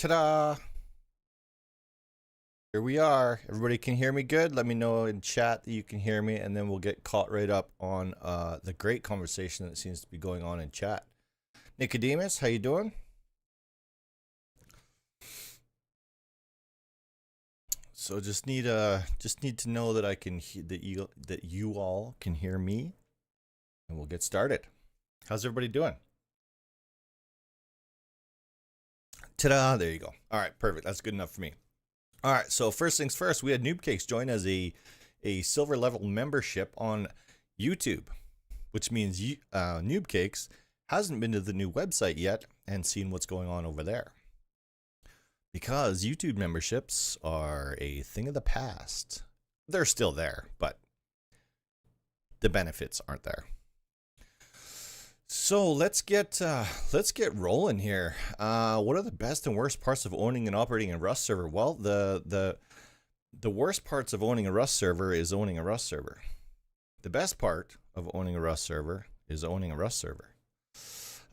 Ta-da! Here we are. Everybody can hear me good? Let me know in chat that you can hear me, and then we'll get caught right up on the great conversation that seems to be going on in chat. Nicodemus, how you doing? So just need to know that I can that you all can hear me, and we'll get started. How's everybody doing? Ta-da! There you go. All right, perfect. That's good enough for me. All right, so first things first, we had Noob Cakes join as a silver level membership on YouTube, which means Noob Cakes hasn't been to the new website yet and seen what's going on over there. Because YouTube memberships are a thing of the past. They're still there, but the benefits aren't there. So let's get rolling here. What are the best and worst parts of owning and operating a Rust server? Well, the worst parts of owning a Rust server is owning a Rust server. The best part of owning a Rust server is owning a Rust server.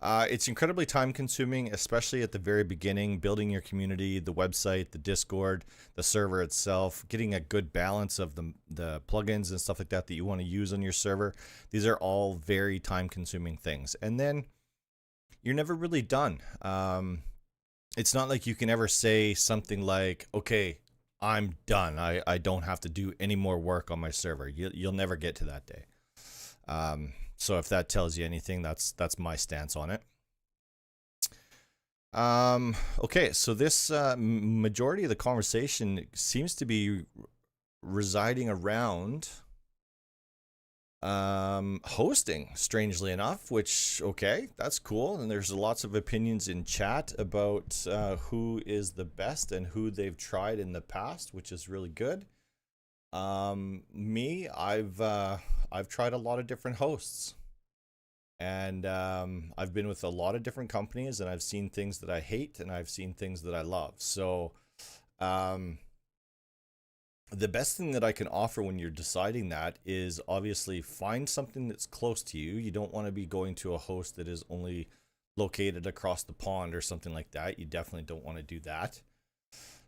It's incredibly time consuming, especially at the very beginning, building your community, the website, the Discord, the server itself, getting a good balance of the plugins and stuff like that you want to use on your server. These are all very time consuming things. And then you're never really done. It's not like you can ever say something like, okay, I'm done. I don't have to do any more work on my server. You'll never get to that day. So if that tells you anything, that's my stance on it. Okay, so this majority of the conversation seems to be residing around hosting, strangely enough, which, okay, that's cool. And there's lots of opinions in chat about who is the best and who they've tried in the past, which is really good. Me, I've tried a lot of different hosts, and I've been with a lot of different companies, and I've seen things that I hate and I've seen things that I love. So the best thing that I can offer when you're deciding that is obviously find something that's close to you. You don't want to be going to a host that is only located across the pond or something like that. You definitely don't want to do that.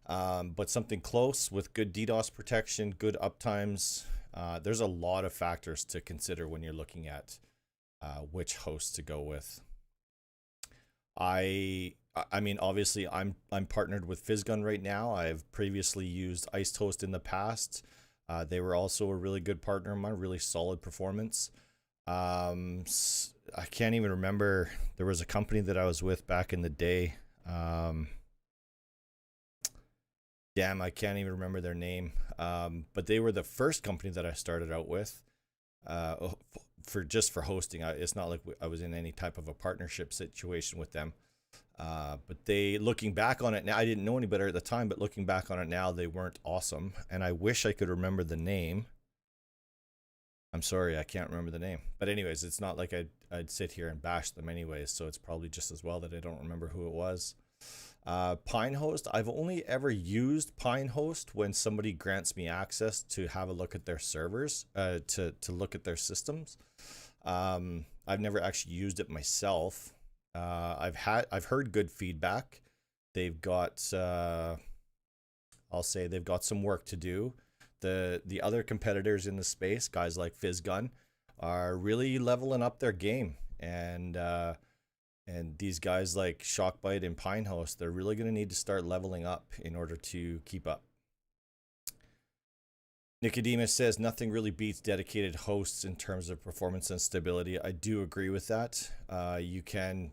But something close with good DDoS protection, good uptimes. There's a lot of factors to consider when you're looking at which host to go with. I mean, obviously, I'm partnered with Fizzgun right now. I've previously used Iced Host in the past. They were also a really good partner of mine, really solid performance. I can't even remember. There was a company that I was with back in the day. Damn, I can't even remember their name. But they were the first company that I started out with for hosting. It's not like I was in any type of a partnership situation with them. But looking back on it now, I didn't know any better at the time, but looking back on it now, they weren't awesome. And I wish I could remember the name. I'm sorry, I can't remember the name. But anyways, it's not like I'd sit here and bash them anyways, so it's probably just as well that I don't remember who it was. Pinehost, I've only ever used Pinehost when somebody grants me access to have a look at their servers, to look at their systems. I've never actually used it myself. I've heard good feedback. They've got I'll say they've got some work to do. The other competitors in the space, guys like Fizzgun, are really leveling up their game, and these guys like Shockbite and Pinehost, they're really going to need to start leveling up in order to keep up. Nicodemus says nothing really beats dedicated hosts in terms of performance and stability. I do agree with that. You can,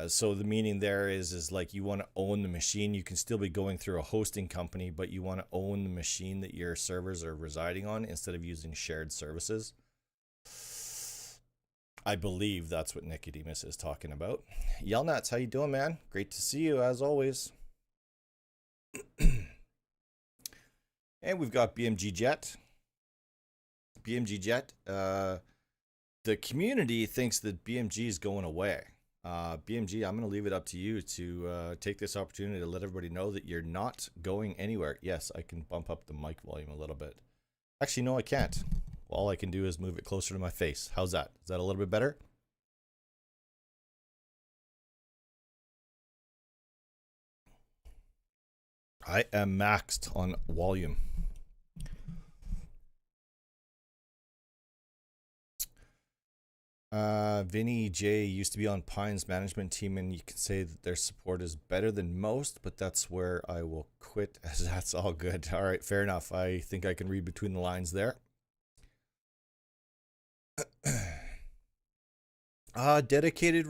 so the meaning there is like you want to own the machine. You can still be going through a hosting company, but you want to own the machine that your servers are residing on instead of using shared services. I believe that's what Nicodemus is talking about. Yelnuts, how you doing, man? Great to see you as always. And we've got BMG Jet. BMG Jet. The community thinks that BMG is going away. BMG, I'm going to leave it up to you to take this opportunity to let everybody know that you're not going anywhere. Yes, I can bump up the mic volume a little bit. Actually, no, I can't. All I can do is move it closer to my face. How's that? Is that a little bit better? I am maxed on volume. Vinny J used to be on Pine's management team, and you can say that their support is better than most, but that's where I will quit, as that's all good. All right, fair enough. I think I can read between the lines there. Dedicated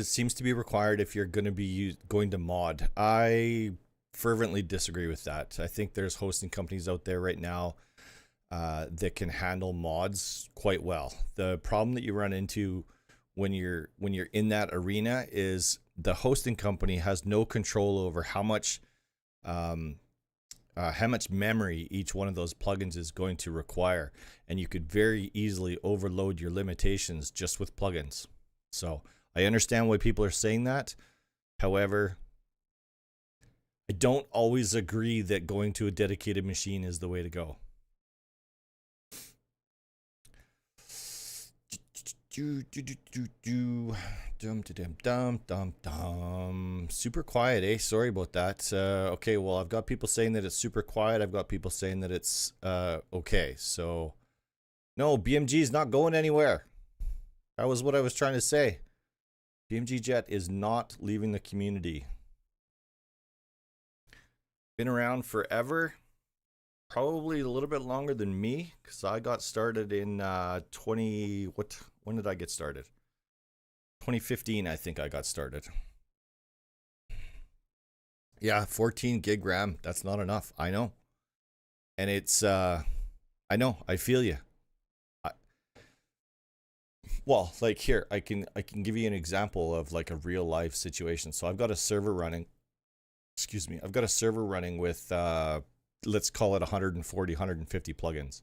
seems to be required if you're going to be going to mod. I fervently disagree with that. I think there's hosting companies out there right now that can handle mods quite well. The problem that you run into when you're in that arena is the hosting company has no control over how much memory each one of those plugins is going to require, and you could very easily overload your limitations just with plugins. So I understand why people are saying that. However, I don't always agree that going to a dedicated machine is the way to go. Super quiet, eh? Sorry about that. Okay, well, I've got people saying that it's super quiet. I've got people saying that it's okay. So, no, BMG is not going anywhere. That was what I was trying to say. BMG Jet is not leaving the community. Been around forever. Probably a little bit longer than me, because I got started in when did I get started? 2015, I think I got started. Yeah, 14 gig RAM. That's not enough. I know. And it's, I know, I feel you. Well, like here, I can give you an example of like a real life situation. So I've got a server running, I've got a server running with, let's call it 140, 150 plugins.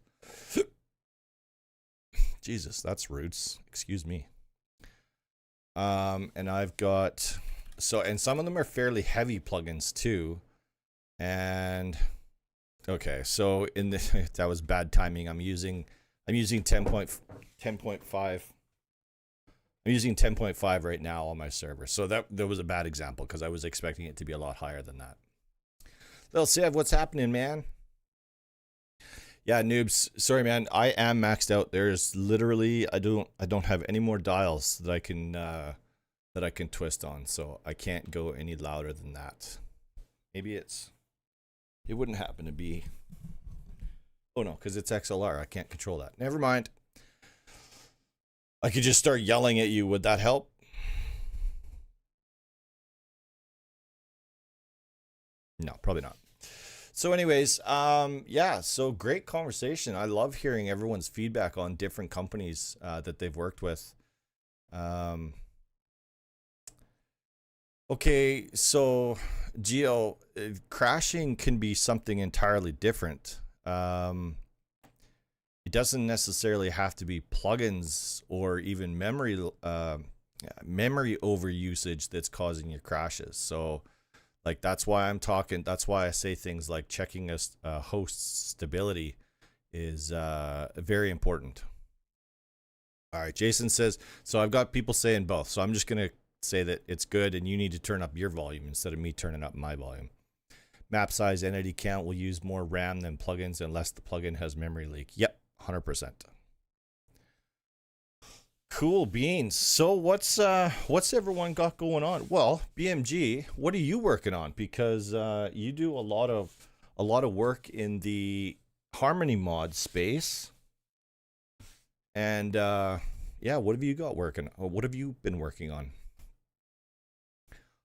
Jesus, that's rude. Excuse me. And I've got, and some of them are fairly heavy plugins too. And okay, so in this, that was bad timing. I'm using 10.5. I'm using 10.5 right now on my server. So that was a bad example because I was expecting it to be a lot higher than that. Little Sev, what's happening, man? Yeah, noobs. Sorry, man. I am maxed out. There's literally I don't have any more dials that I can twist on, so I can't go any louder than that. Maybe it wouldn't happen to be. Oh no, because it's XLR. I can't control that. Never mind. I could just start yelling at you. Would that help? No, probably not. So anyways, yeah, so great conversation. I love hearing everyone's feedback on different companies that they've worked with. Okay, so Geo, crashing can be something entirely different. It doesn't necessarily have to be plugins or even memory overusage that's causing your crashes. So like that's why I say things like checking a host's stability is very important. All right, Jason says, so I've got people saying both. So I'm just going to say that it's good and you need to turn up your volume instead of me turning up my volume. Map size entity count will use more RAM than plugins unless the plugin has memory leak. Yep, 100%. Cool beans. So what's everyone got going on? Well, BMG, what are you working on? Because you do a lot of work in the Harmony mod space. And yeah, what have you got working? Or what have you been working on?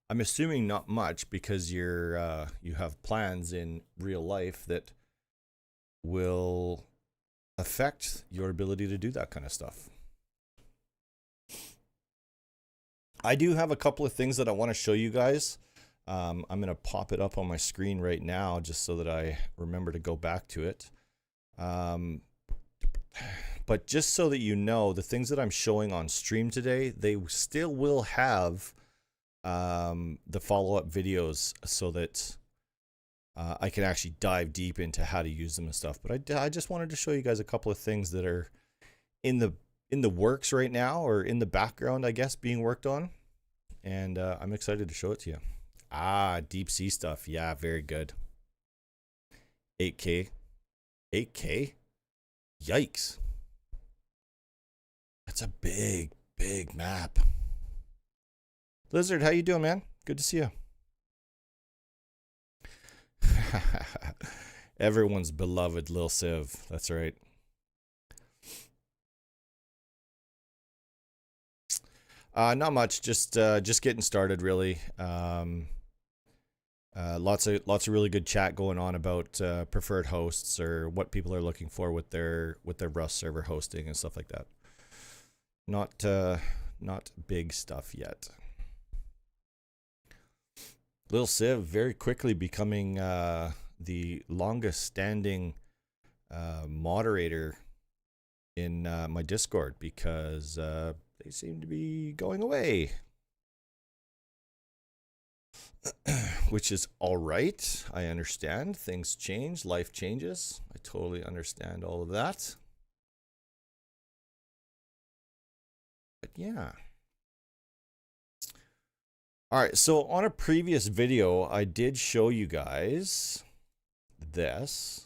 I'm assuming not much because you have plans in real life that will affect your ability to do that kind of stuff. I do have a couple of things that I want to show you guys. I'm going to pop it up on my screen right now just so that I remember to go back to it. But just so that you know, the things that I'm showing on stream today, they still will have the follow-up videos so that I can actually dive deep into how to use them and stuff. But I just wanted to show you guys a couple of things that are in the works right now, or in the background, I guess, being worked on. And I'm excited to show it to you. Deep sea stuff. Yeah, very good. 8K. 8K? Yikes. That's a big, big map. Lizard, how you doing, man? Good to see you. Everyone's beloved Lil Civ. That's right. Not much. Just getting started, really. Lots of really good chat going on about preferred hosts or what people are looking for with their Rust server hosting and stuff like that. Not big stuff yet. Lil Civ very quickly becoming the longest standing moderator in my Discord because they seem to be going away. Which is all right. I understand. Things change. Life changes. I totally understand all of that. But yeah. All right. So on a previous video, I did show you guys this.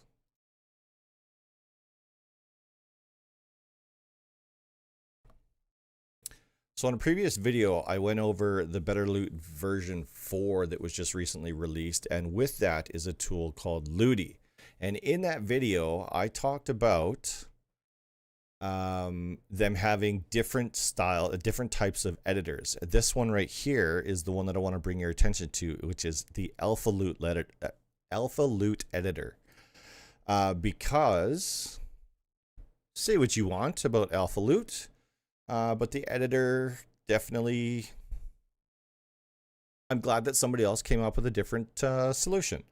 So on a previous video, I went over the Better Loot version 4 that was just recently released. And with that is a tool called Looty. And in that video, I talked about them having different types of editors. This one right here is the one that I want to bring your attention to, which is the Alpha Loot editor. Because say what you want about Alpha Loot. But the editor definitely, I'm glad that somebody else came up with a different solution.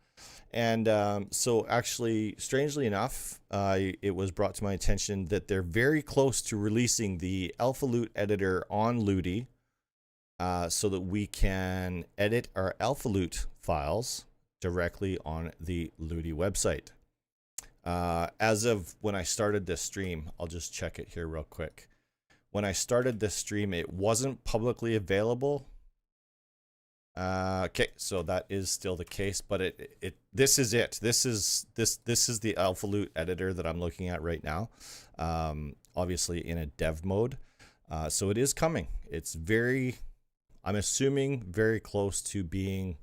And so actually, strangely enough, it was brought to my attention that they're very close to releasing the Alpha Loot editor on Looty so that we can edit our Alpha Loot files directly on the Looty website. As of when I started this stream, I'll just check it here real quick. When I started this stream, it wasn't publicly available. Okay, so that is still the case, but this is it. This is the Alpha Loot editor that I'm looking at right now. Obviously in a dev mode. So it is coming. It's I'm assuming very close to being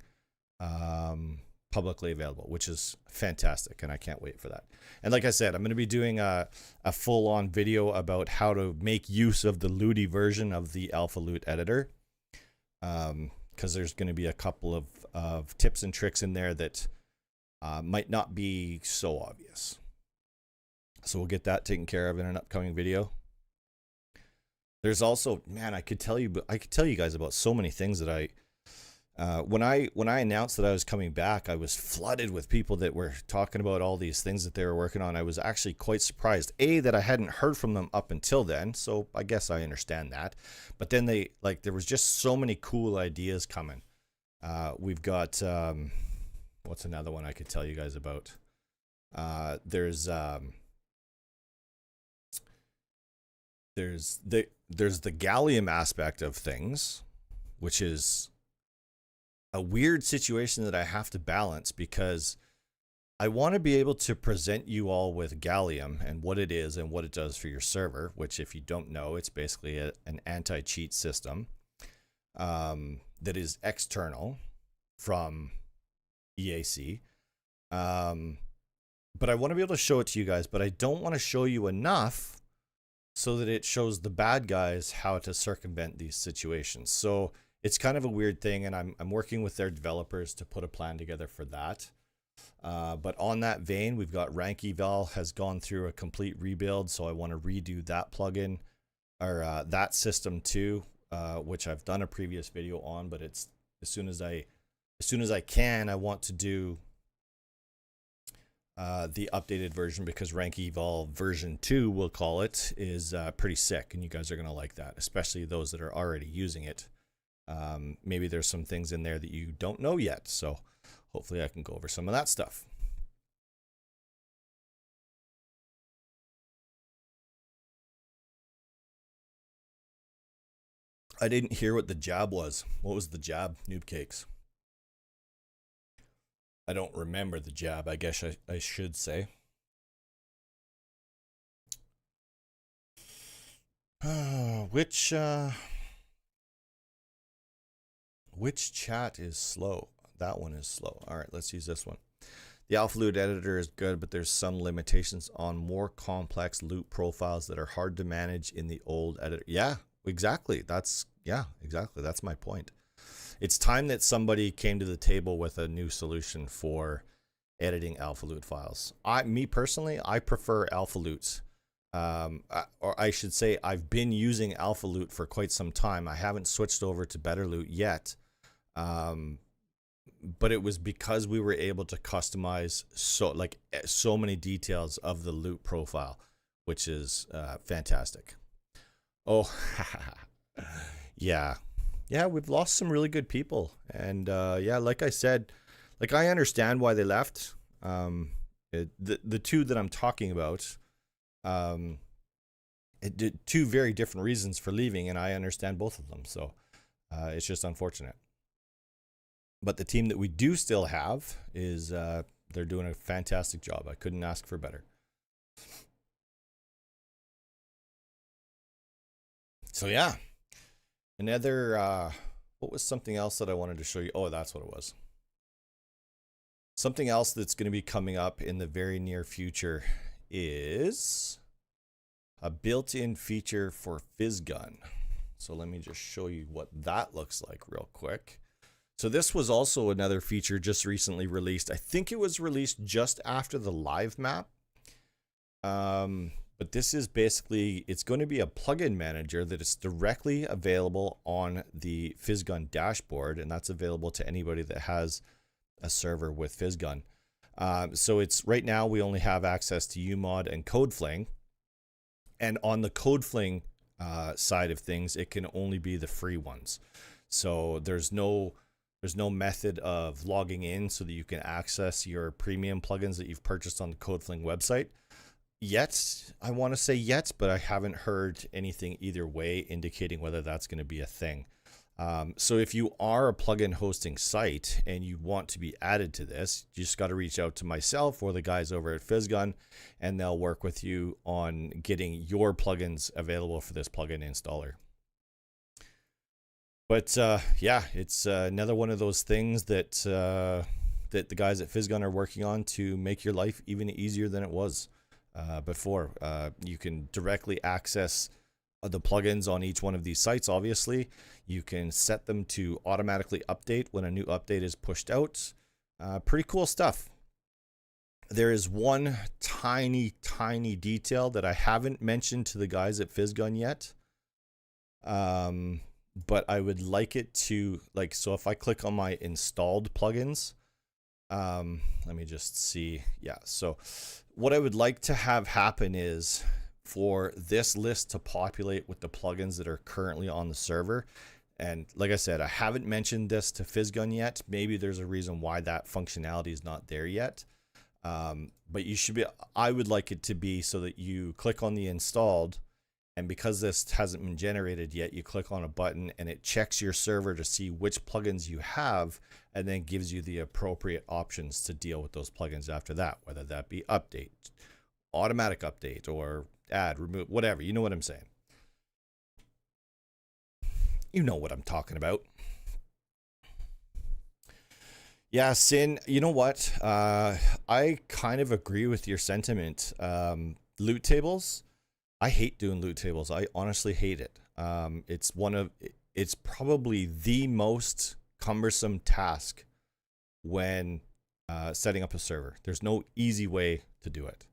publicly available, which is fantastic, and I can't wait for that. And like I said, I'm going to be doing a full-on video about how to make use of the Looty version of the Alpha Loot editor, because there's going to be a couple of tips and tricks in there that might not be so obvious. So we'll get that taken care of in an upcoming video. There's also, man, I could tell you guys about so many things that when I announced that I was coming back, I was flooded with people that were talking about all these things that they were working on. I was actually quite surprised, that I hadn't heard from them up until then. So I guess I understand that. But then there was just so many cool ideas coming. We've got, what's another one I could tell you guys about? There's the gallium aspect of things, which is a weird situation that I have to balance because I want to be able to present you all with gallium and what it is and what it does for your server, which if you don't know, it's basically an anti-cheat system that is external from EAC. But I want to be able to show it to you guys, but I don't want to show you enough so that it shows the bad guys how to circumvent these situations. So it's kind of a weird thing, and I'm working with their developers to put a plan together for that. But on that vein, we've got Rank Eval has gone through a complete rebuild, so I want to redo that plugin or that system too, which I've done a previous video on. But it's as soon as I can, I want to do the updated version because Rank Eval version 2, we'll call it, is pretty sick, and you guys are gonna like that, especially those that are already using it. Maybe there's some things in there that you don't know yet, so hopefully I can go over some of that stuff. I didn't hear what the jab was. What was the jab, Noob Cakes? I don't remember the jab, I guess I should say. Which chat is slow? That one is slow. All right, let's use this one. The Alpha Loot editor is good, but there's some limitations on more complex loot profiles that are hard to manage in the old editor. Yeah, exactly. That's my point. It's time that somebody came to the table with a new solution for editing Alpha Loot files. Me personally, I prefer Alpha Loot. Or I should say, I've been using Alpha Loot for quite some time. I haven't switched over to Better Loot yet. But it was because we were able to customize so many details of the loot profile, which is fantastic. Oh, yeah, we've lost some really good people, and yeah, like I said, like I understand why they left. The two that I'm talking about, it did two very different reasons for leaving, and I understand both of them. So it's just unfortunate. But the team that we do still have is they're doing a fantastic job. I couldn't ask for better. So yeah, another what was something else that I wanted to show you? Oh, that's what it was. Something else that's going to be coming up in the very near future is a built-in feature for FizzGun. So let me just show you what that looks like real quick. So this was also another feature just recently released. I think it was released just after the live map. But this is basically, it's going to be a plugin manager that is directly available on the FizzGun dashboard, and that's available to anybody that has a server with FizzGun. So it's right now we only have access to Umod and CodeFling, and on the CodeFling side of things, it can only be the free ones. So there's no method of logging in so that you can access your premium plugins that you've purchased on the CodeFling website. Yet, I want to say yet, but I haven't heard anything either way indicating whether that's going to be a thing. So if you are a plugin hosting site and you want to be added to this, you just got to reach out to myself or the guys over at FizzGun, and they'll work with you on getting your plugins available for this plugin installer. But yeah, it's another one of those things that that the guys at FizzGun are working on to make your life even easier than it was before. You can directly access the plugins on each one of these sites. Obviously, you can set them to automatically update when a new update is pushed out. Pretty cool stuff. There is one tiny detail that I haven't mentioned to the guys at FizzGun yet. But I would like it to, like, so if I click on my installed plugins, let me just see. Yeah, so what I would like to have happen is for this list to populate with the plugins that are currently on the server. And like I said, I haven't mentioned this to FizzGun yet. Maybe there's a reason why that functionality is not there yet. But you should be, I would like it to be so that you click on the installed, and because this hasn't been generated yet, you click on a button and it checks your server to see which plugins you have, and then gives you the appropriate options to deal with those plugins after that, whether that be update, automatic update, or add, remove, whatever. You know what I'm saying. You know what I'm talking about. Yeah, Sin, you know what? I kind of agree with your sentiment. Loot tables, I hate doing loot tables. I honestly hate it. It's probably the most cumbersome task when setting up a server. There's no easy way to do it.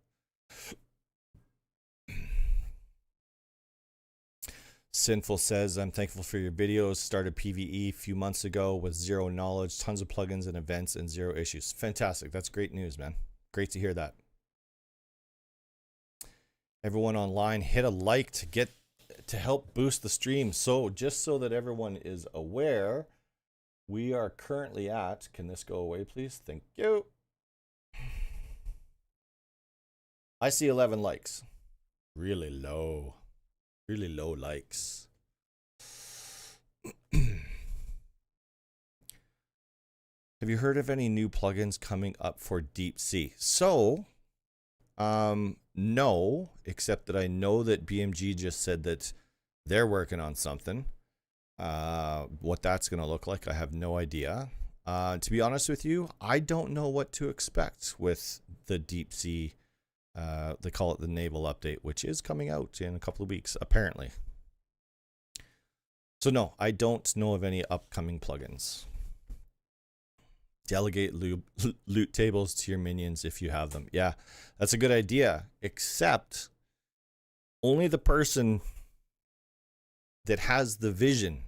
Sinful says, I'm thankful for your videos. Started PvE a few months ago with zero knowledge, tons of plugins and events, and zero issues. Fantastic. That's great news, man. Great to hear that. Everyone online, hit a like to help boost the stream. So just so that everyone is aware, we are currently at, can this go away, please? Thank you. I see 11 likes. Really low likes. Have you heard of any new plugins coming up for Deep Sea? So, no, except that I know that BMG just said that they're working on something. What that's going to look like, I have no idea. To be honest with you, I don't know what to expect with the Deep Sea. They call it the Naval Update, which is coming out in a couple of weeks, apparently. So no, I don't know of any upcoming plugins. Delegate loot tables to your minions if you have them. Yeah, that's a good idea, except only the person that has the vision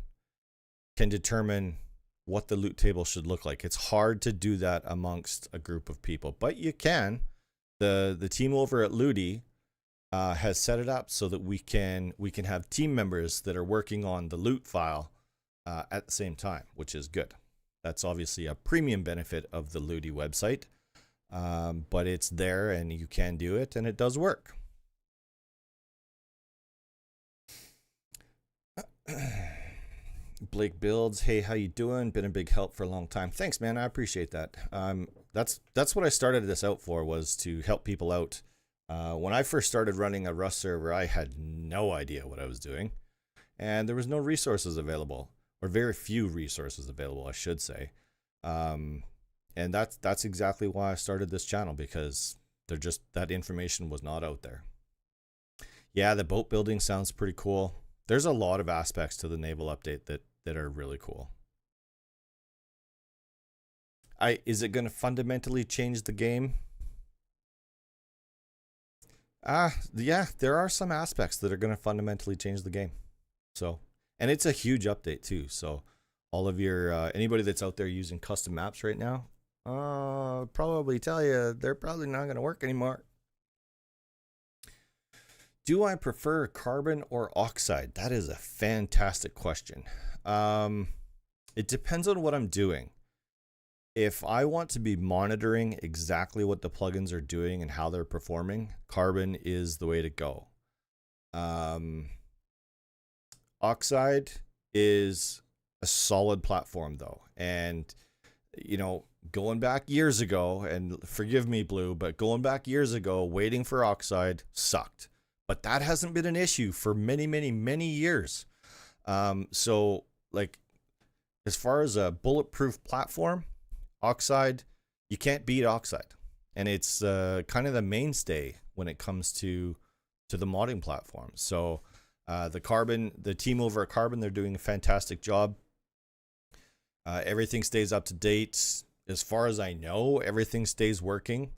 can determine what the loot table should look like. It's hard to do that amongst a group of people, but you can. The team over at Looty has set it up so that we can have team members that are working on the loot file at the same time, which is good. That's obviously a premium benefit of the Looty website, but it's there and you can do it, and it does work. Blake Builds, hey, how you doing? Been a big help for a long time. Thanks, man. I appreciate that. That's what I started this out for, was to help people out. When I first started running a Rust server, I had no idea what I was doing, and there was no resources available, or very few resources available, I should say. And that's exactly why I started this channel, because that information was not out there. Yeah, the boat building sounds pretty cool. There's a lot of aspects to the Naval Update that are really cool. Is it going to fundamentally change the game? Yeah, there are some aspects that are going to fundamentally change the game. So, and it's a huge update too. So all of your, anybody that's out there using custom maps right now, probably tell you they're probably not going to work anymore. Do I prefer carbon or oxide? That is a fantastic question. It depends on what I'm doing. If I want to be monitoring exactly what the plugins are doing and how they're performing, carbon is the way to go. Oxide is a solid platform though. And, you know, going back years ago, and forgive me, Blue, but going back years ago, waiting for oxide sucked. But that hasn't been an issue for many, many, many years. So, like, as far as a bulletproof platform, oxide, you can't beat oxide. And it's kind of the mainstay when it comes to the modding platform. So, the team over at Carbon, they're doing a fantastic job. Everything stays up to date. As far as I know, everything stays working.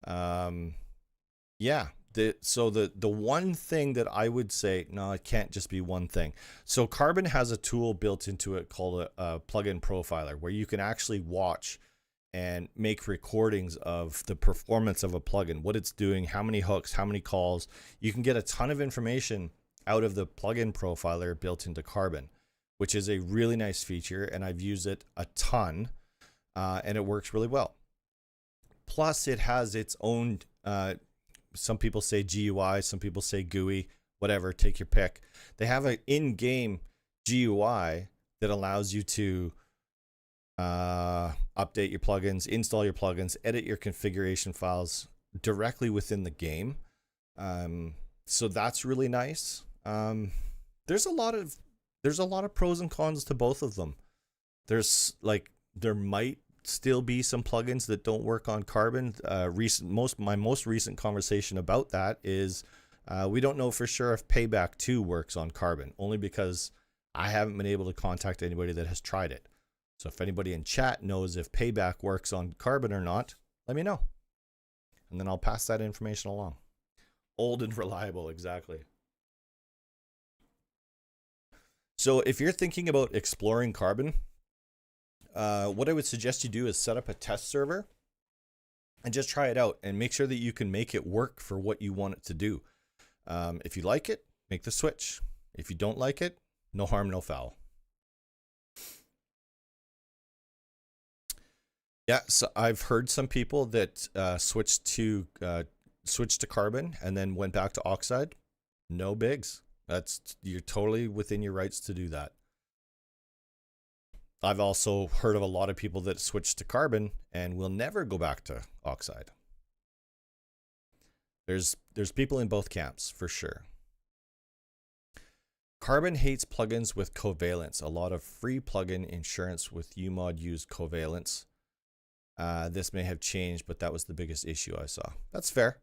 Yeah. So the one thing that I would say, no, it can't just be one thing. So Carbon has a tool built into it called a plugin profiler, where you can actually watch and make recordings of the performance of a plugin, what it's doing, how many hooks, how many calls. You can get a ton of information out of the plugin profiler built into Carbon, which is a really nice feature, and I've used it a ton, and it works really well. Plus, it has its own some people say GUI, some people say GUI, whatever, take your pick. They have an in-game GUI that allows you to update your plugins, install your plugins, edit your configuration files directly within the game. So that's really nice. There's a lot of pros and cons to both of them. There might still be some plugins that don't work on Carbon. My most recent conversation about that is we don't know for sure if Payback 2 works on Carbon, only because I haven't been able to contact anybody that has tried it. So if anybody in chat knows if Payback works on Carbon or not, let me know, and then I'll pass that information along. Old and reliable, exactly. So if you're thinking about exploring Carbon, what I would suggest you do is set up a test server and just try it out and make sure that you can make it work for what you want it to do. If you like it, make the switch. If you don't like it, no harm, no foul. Yeah, so I've heard some people that switched to Carbon and then went back to oxide. No bigs. You're totally within your rights to do that. I've also heard of a lot of people that switch to carbon and will never go back to oxide. There's people in both camps for sure. Carbon hates plugins with covalence. A lot of free plugin insurance with Umod use covalence. This may have changed, but that was the biggest issue I saw. That's fair.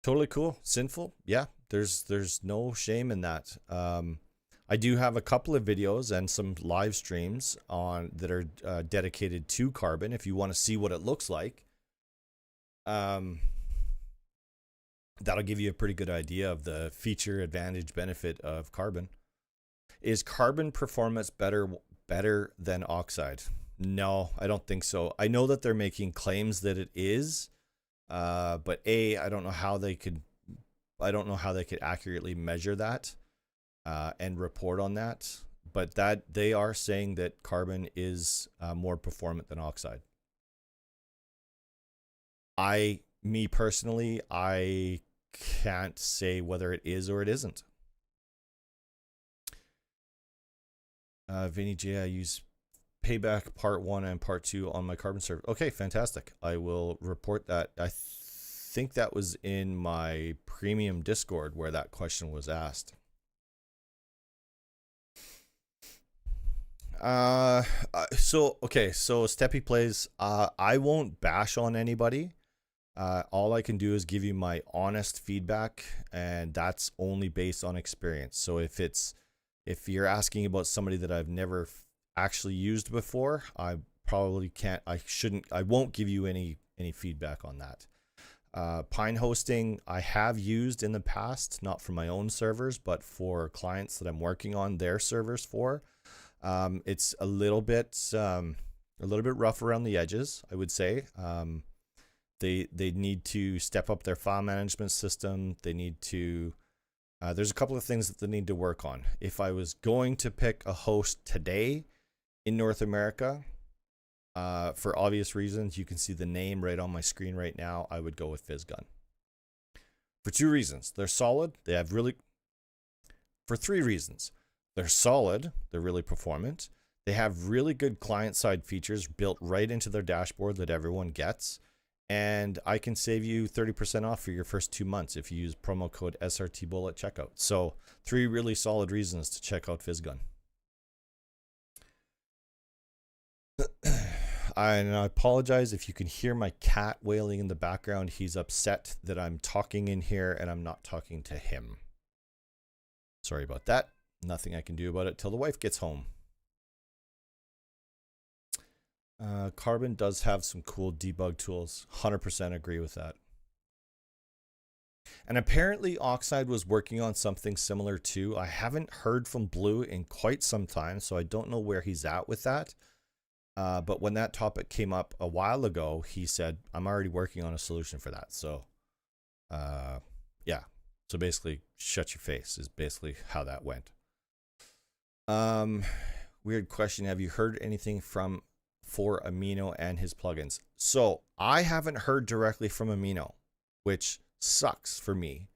Totally cool. Sinful. Yeah, there's no shame in that. I do have a couple of videos and some live streams on that are dedicated to carbon. If you want to see what it looks like, that'll give you a pretty good idea of the feature, advantage, benefit of carbon. Is carbon performance better than oxide? No, I don't think so. I know that they're making claims that it is. But I don't know how they could accurately measure that and report on that. But that they are saying that carbon is more performant than oxide. Me personally, I can't say whether it is or it isn't. Vinny J, I use Payback Part 1 and Part 2 on my carbon server. Okay, fantastic. I will report that. I think that was in my premium Discord where that question was asked. So Steppy Plays, I won't bash on anybody. All I can do is give you my honest feedback, and that's only based on experience. So if you're asking about somebody that I've never actually used before, I won't give you any feedback on that. Pine hosting I have used in the past, not for my own servers, but for clients that I'm working on their servers for. It's a little bit rough around the edges, I would say. They need to step up their file management system. They need to there's a couple of things that they need to work on. If I was going to pick a host today in North America, for obvious reasons, you can see the name right on my screen right now, I would go with Fizzgun. For two reasons. They're solid. For three reasons. They're solid. They're really performant. They have really good client-side features built right into their dashboard that everyone gets. And I can save you 30% off for your first 2 months if you use promo code SRTBULL at checkout. So 3 really solid reasons to check out Fizzgun. And I apologize if you can hear my cat wailing in the background. He's upset that I'm talking in here and I'm not talking to him. Sorry about that. Nothing I can do about it till the wife gets home. Carbon does have some cool debug tools. 100% agree with that. And apparently Oxide was working on something similar too. I haven't heard from Blue in quite some time, so I don't know where he's at with that. But when that topic came up a while ago, he said, I'm already working on a solution for that. So, yeah. So basically, shut your face is basically how that went. Weird question. Have you heard anything for Amino and his plugins? So I haven't heard directly from Amino, which sucks for me.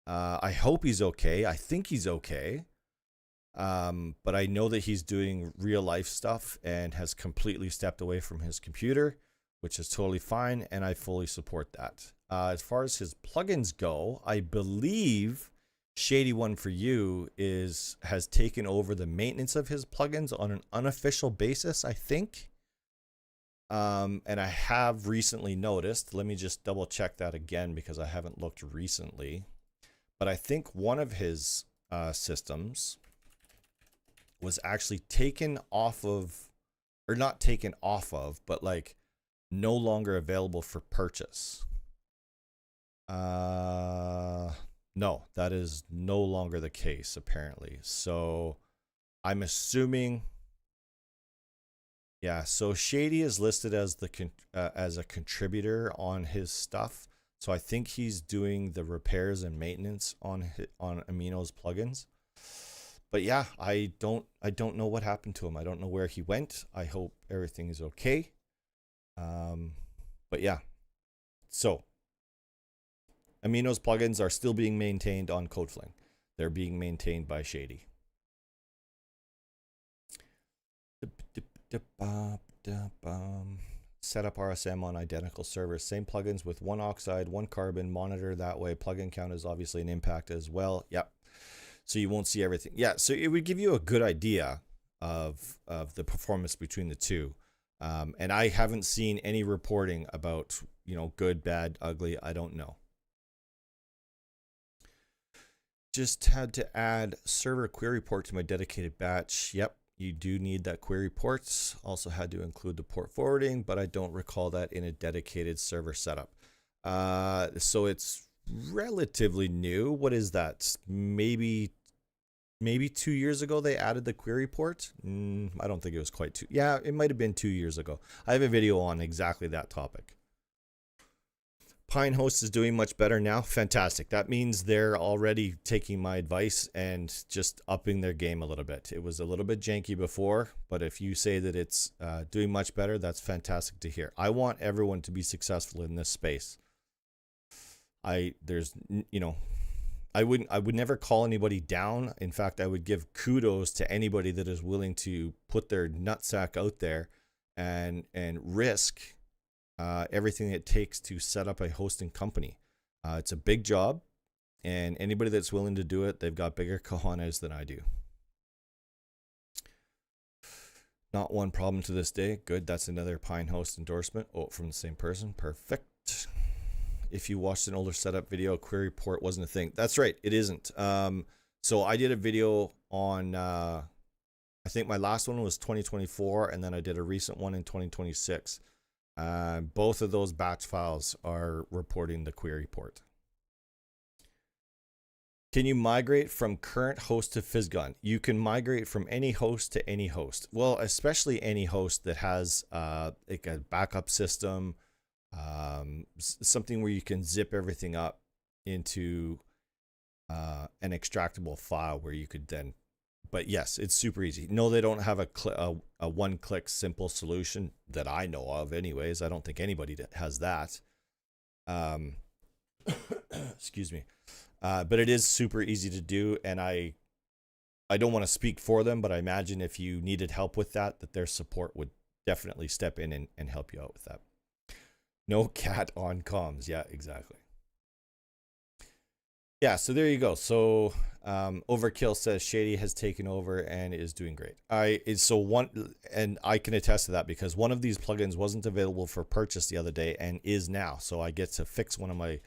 I hope he's okay. I think he's okay. But I know that he's doing real life stuff and has completely stepped away from his computer, which is totally fine. And I fully support that. As far as his plugins go, I believe Shady One for You has taken over the maintenance of his plugins on an unofficial basis, I think. And I have recently noticed, let me just double check that again because I haven't looked recently, but I think one of his systems was actually taken off of, or not taken off of, but like no longer available for purchase. No, that is no longer the case apparently. So I'm assuming, yeah, so Shady is listed as as a contributor on his stuff. So I think he's doing the repairs and maintenance on Amino's plugins. But yeah, I don't know what happened to him. I don't know where he went. I hope everything is okay. But yeah. So Amino's plugins are still being maintained on CodeFling. They're being maintained by Shady. Set up RSM on identical servers. Same plugins with one oxide, one carbon. Monitor that way. Plugin count is obviously an impact as well. Yep. So you won't see everything. Yeah, so it would give you a good idea of the performance between the two. And I haven't seen any reporting about, you know, good, bad, ugly. I don't know. Just had to add server query port to my dedicated batch. Yep, you do need that query ports. Also had to include the port forwarding, but I don't recall that in a dedicated server setup. So it's relatively new. What is that? Maybe 2 years ago they added the query port. I don't think it was quite 2. Yeah, it might have been 2 years ago. I have a video on exactly that topic. Pinehost is doing much better now. Fantastic. That means they're already taking my advice and just upping their game a little bit. It was a little bit janky before, but if you say that it's doing much better, that's fantastic to hear. I want everyone to be successful in this space. I would never call anybody down. In fact, I would give kudos to anybody that is willing to put their nutsack out there and risk everything it takes to set up a hosting company. It's a big job, and anybody that's willing to do it, they've got bigger cojones than I do. Not one problem to this day. Good. That's another Pinehost endorsement. Oh, from the same person. Perfect. If you watched an older setup video, query port wasn't a thing. That's right. It isn't. So I did a video on, I think my last one was 2024, and then I did a recent one in 2026. Both of those batch files are reporting the query port. Can you migrate from current host to Physgon? You can migrate from any host to any host. Well, especially any host that has like a backup system, something where you can zip everything up into an extractable file where you could then. But yes, it's super easy. No, they don't have a one-click simple solution that I know of anyways. I don't think anybody has that. Excuse me. But it is super easy to do, and I don't want to speak for them, but I imagine if you needed help with that their support would definitely step in and help you out with that. No cat on comms. Yeah, exactly. Yeah, so there you go. So Overkill says Shady has taken over and is doing great. And I can attest to that because one of these plugins wasn't available for purchase the other day and is now. So I get to fix one of my,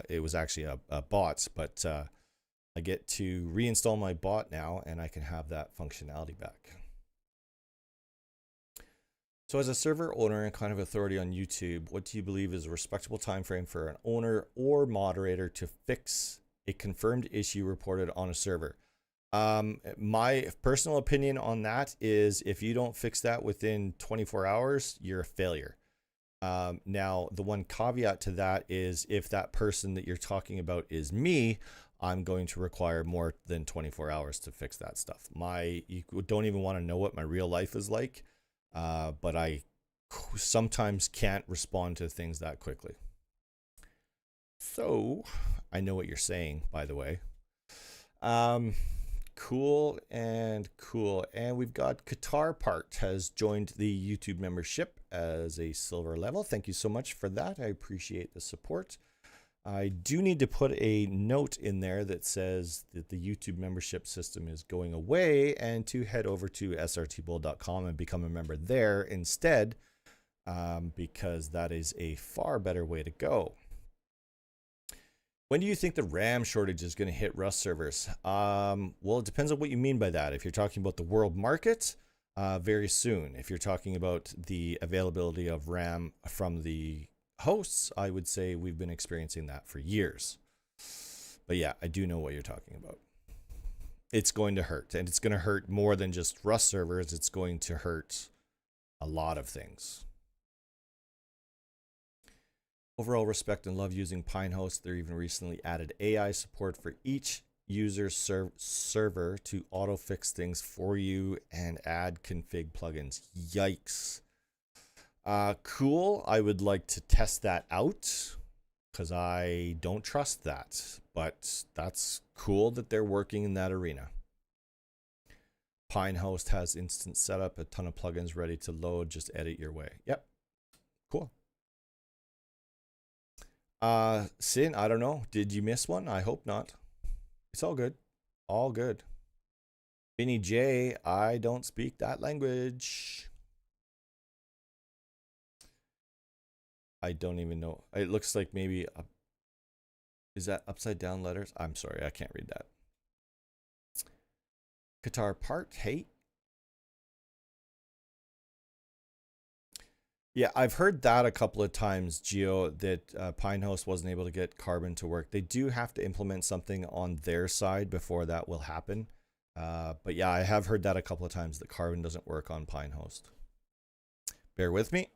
it was actually a bot, but I get to reinstall my bot now and I can have that functionality back. So as a server owner and kind of authority on YouTube, what do you believe is a respectable time frame for an owner or moderator to fix a confirmed issue reported on a server? My personal opinion on that is if you don't fix that within 24 hours, you're a failure. Now, the one caveat to that is if that person that you're talking about is me, I'm going to require more than 24 hours to fix that stuff. You don't even want to know what my real life is like. But I sometimes can't respond to things that quickly. So I know what you're saying, by the way. Cool. And we've got Qatar Part has joined the YouTube membership as a silver level. Thank you so much for that. I appreciate the support. I do need to put a note in there that says that the YouTube membership system is going away and to head over to srtbull.com and become a member there instead, because that is a far better way to go. When do you think the RAM shortage is going to hit Rust servers? Well, it depends on what you mean by that. If you're talking about the world market, very soon. If you're talking about the availability of RAM from the hosts, I would say we've been experiencing that for years. But yeah, I do know what you're talking about. It's going to hurt, and it's going to hurt more than just Rust servers. It's going to hurt a lot of things. Overall respect and love using Pinehost. They're even recently added AI support for each user's server to auto fix things for you and add config plugins. Yikes. Cool. I would like to test that out. because I don't trust that. But that's cool that they're working in that arena. Pinehost has instant setup, a ton of plugins ready to load. Just edit your way. Yep. Cool. Sin, I don't know. Did you miss one? I hope not. It's all good. All good. Vinny J, I don't speak that language. I don't even know. It looks like maybe is that upside down letters? I'm sorry, I can't read that. Qatar part, hey. Yeah, I've heard that a couple of times, Geo, that Pinehost wasn't able to get Carbon to work. They do have to implement something on their side before that will happen. But yeah, I have heard that a couple of times, that Carbon doesn't work on Pinehost. Bear with me.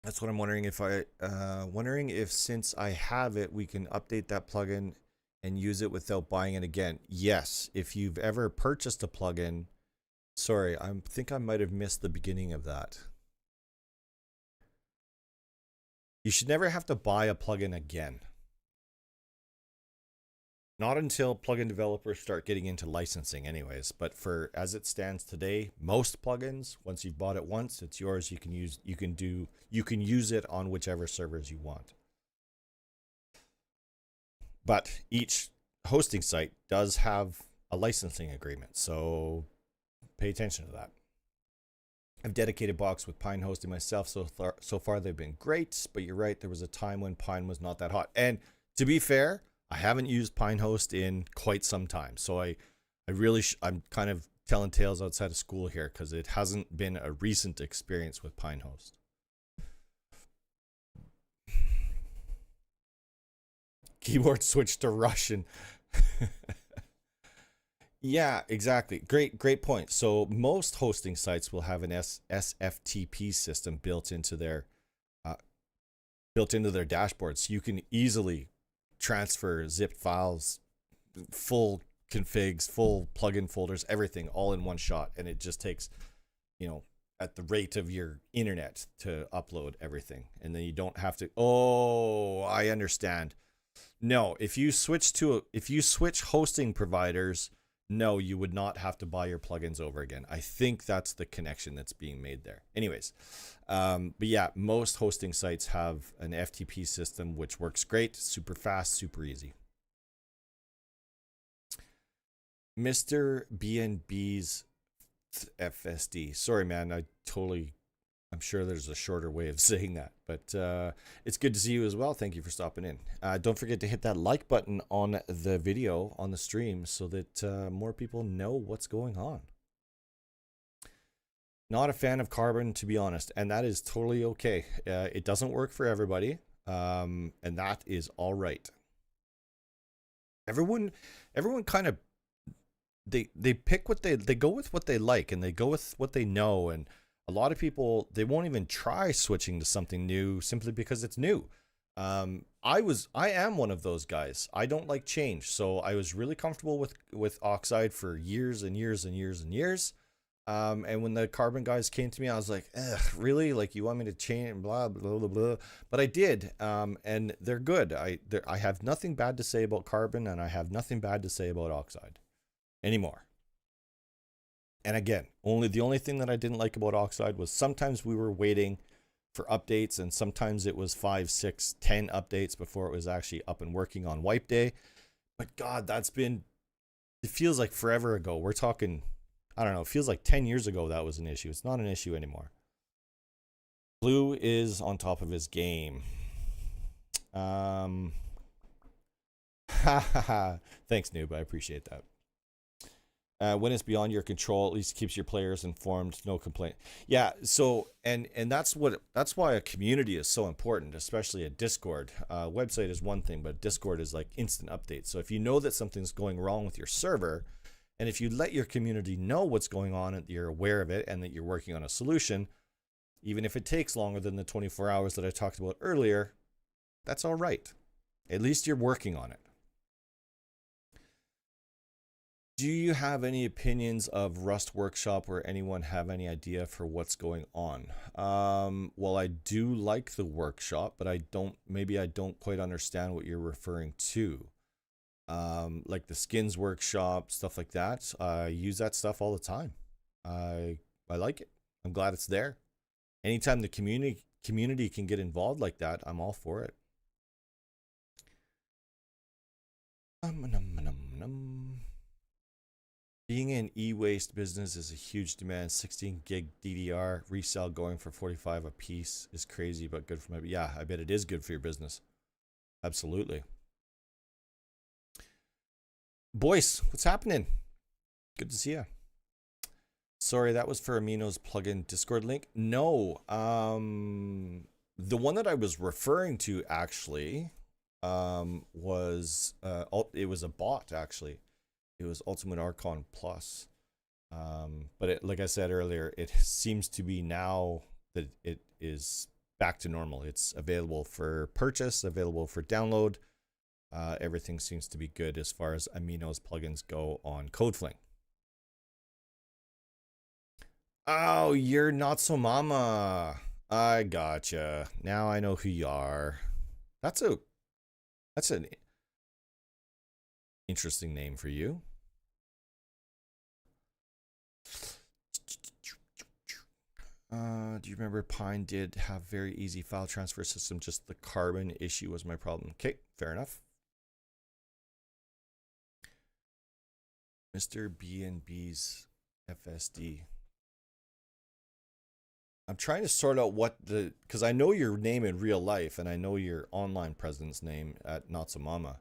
That's what I'm wondering if since I have it, we can update that plugin and use it without buying it again. Yes, if you've ever purchased a plugin, sorry, I think I might have missed the beginning of that. You should never have to buy a plugin again. Not until plugin developers start getting into licensing anyways, but for as it stands today, most plugins, once you've bought it once, it's yours. You can use it on whichever servers you want. But each hosting site does have a licensing agreement, so pay attention to that. I've dedicated box with Pine hosting myself, so far they've been great, but you're right, there was a time when Pine was not that hot. And to be fair, I haven't used Pinehost in quite some time, so I'm kind of telling tales outside of school here, because it hasn't been a recent experience with Pinehost. Keyboard switch to Russian. Yeah, exactly. Great point. So most hosting sites will have an SFTP system built into their dashboard, so you can easily transfer zipped files, full configs, full plugin folders, everything all in one shot, and it just takes, at the rate of your internet to upload everything, and then you don't have to. Oh, I understand. No, if you switch hosting providers, no, you would not have to buy your plugins over again. I think that's the connection that's being made there. Anyways, but yeah, most hosting sites have an FTP system, which works great, super fast, super easy. Mr. BNB's FSD. Sorry, man, I'm sure there's a shorter way of saying that, but it's good to see you as well. Thank you for stopping in. Don't forget to hit that like button on the video, on the stream, so that more people know what's going on. Not a fan of Carbon, to be honest, and that is totally okay. It doesn't work for everybody, and that is all right. Everyone kind of, they pick they go with what they like, and they go with what they know, and a lot of people, they won't even try switching to something new simply because it's new. I am one of those guys. I don't like change, so I was really comfortable with Oxide for years and years and years and years. And when the Carbon guys came to me, I was like, ugh, really? Like, you want me to change? Blah blah blah blah. But I did, and they're good. I have nothing bad to say about Carbon, and I have nothing bad to say about Oxide anymore. And again, the only thing that I didn't like about Oxide was sometimes we were waiting for updates, and sometimes it was 5, 6, 10 updates before it was actually up and working on wipe day. But God, it feels like forever ago. We're talking, I don't know, it feels like 10 years ago that was an issue. It's not an issue anymore. Blue is on top of his game. Thanks, Noob. I appreciate that. When it's beyond your control, at least keeps your players informed. No complaint. Yeah. So and that's why a community is so important, especially a Discord. Website is one thing, but Discord is like instant updates. So if you know that something's going wrong with your server, and if you let your community know what's going on, and you're aware of it, and that you're working on a solution, Even if it takes longer than the 24 hours that I talked about earlier, that's all right. At least you're working on it. Do you have any opinions of Rust Workshop, or anyone have any idea for what's going on? Well, I do like the workshop, but maybe I don't quite understand what you're referring to. Like the skins workshop, stuff like that. I use that stuff all the time. I like it. I'm glad it's there. Anytime the community can get involved like that, I'm all for it. Being in e-waste business is a huge demand. 16 gig DDR resell going for 45 a piece is crazy, but good for my, yeah, I bet it is good for your business. Absolutely. Boyce, what's happening? Good to see you. Sorry, that was for Amino's plugin Discord link. No, the one that I was referring to actually was it was a bot actually. It was Ultimate Archon Plus. But it, like I said earlier, it seems to be now that it is back to normal. It's available for purchase, available for download. Everything seems to be good as far as Amino's plugins go on CodeFling. Oh, you're not so mama. I gotcha. Now I know who you are. That's an interesting name for you. Do you remember Pine did have very easy file transfer system? Just the carbon issue was my problem. Okay, fair enough. Mr. B&B's FSD. I'm trying to sort out what because I know your name in real life and I know your online presence name at Natsumama.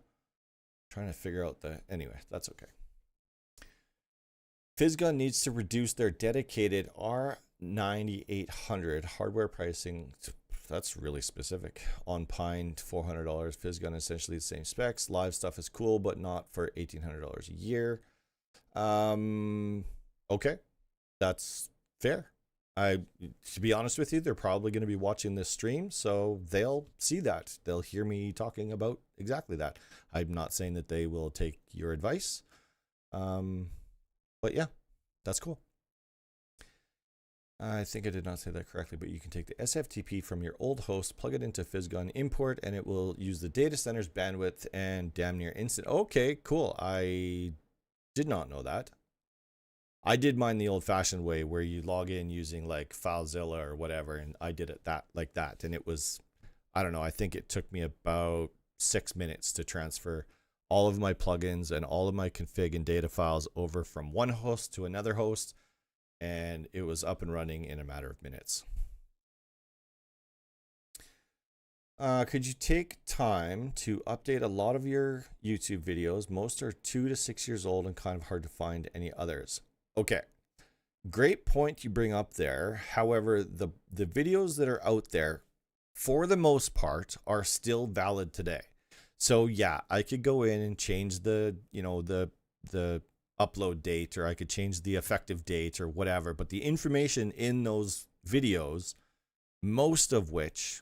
Trying to figure out anyway, that's okay. Fizzgun needs to reduce their dedicated R9800 hardware pricing. That's really specific. On Pine, $400. Fizzgun essentially the same specs. Live stuff is cool, but not for $1,800 a year. Okay, that's fair. To be honest with you, they're probably going to be watching this stream, so they'll see that. They'll hear me talking about exactly that. I'm not saying that they will take your advice, but yeah, that's cool. I think I did not say that correctly, but you can take the SFTP from your old host, plug it into Fizzgun, import, and it will use the data center's bandwidth and damn near instant. Okay, cool. I did not know that. I did mine the old-fashioned way where you log in using like FileZilla or whatever, and I did it like that, and it was, I don't know, I think it took me about 6 minutes to transfer all of my plugins and all of my config and data files over from one host to another host, and it was up and running in a matter of minutes. Could you take time to update a lot of your YouTube videos? Most are 2 to 6 years old and kind of hard to find any others. Okay, great point you bring up there. However, the videos that are out there, for the most part, are still valid today. So yeah, I could go in and change the upload date, or I could change the effective date or whatever. But the information in those videos, most of which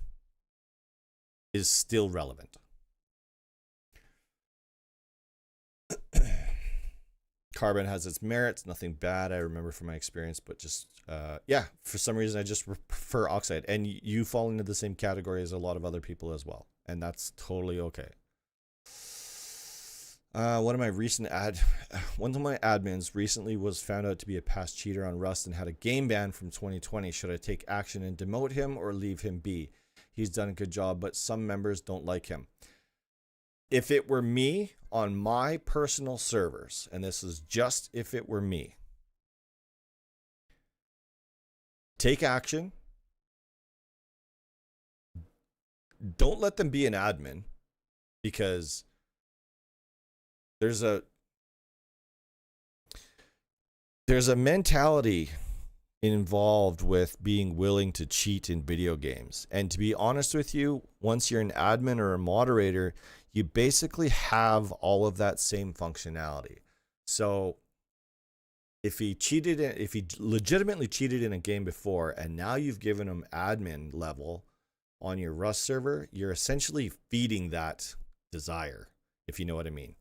is still relevant. Carbon has its merits, nothing bad I remember from my experience, but just yeah, for some reason I just prefer oxide, and you fall into the same category as a lot of other people as well, and that's totally okay. One of my admins recently was found out to be a past cheater on Rust and had a game ban from 2020. Should I take action and demote him or leave him be? He's done a good job, but some members don't like him. If it were me on my personal servers, and this is just if it were me, take action. Don't let them be an admin, because there's a mentality involved with being willing to cheat in video games. And to be honest with you, once you're an admin or a moderator, you basically have all of that same functionality. So if he cheated, if he legitimately cheated in a game before, and now you've given him admin level on your Rust server, you're essentially feeding that desire, if you know what I mean.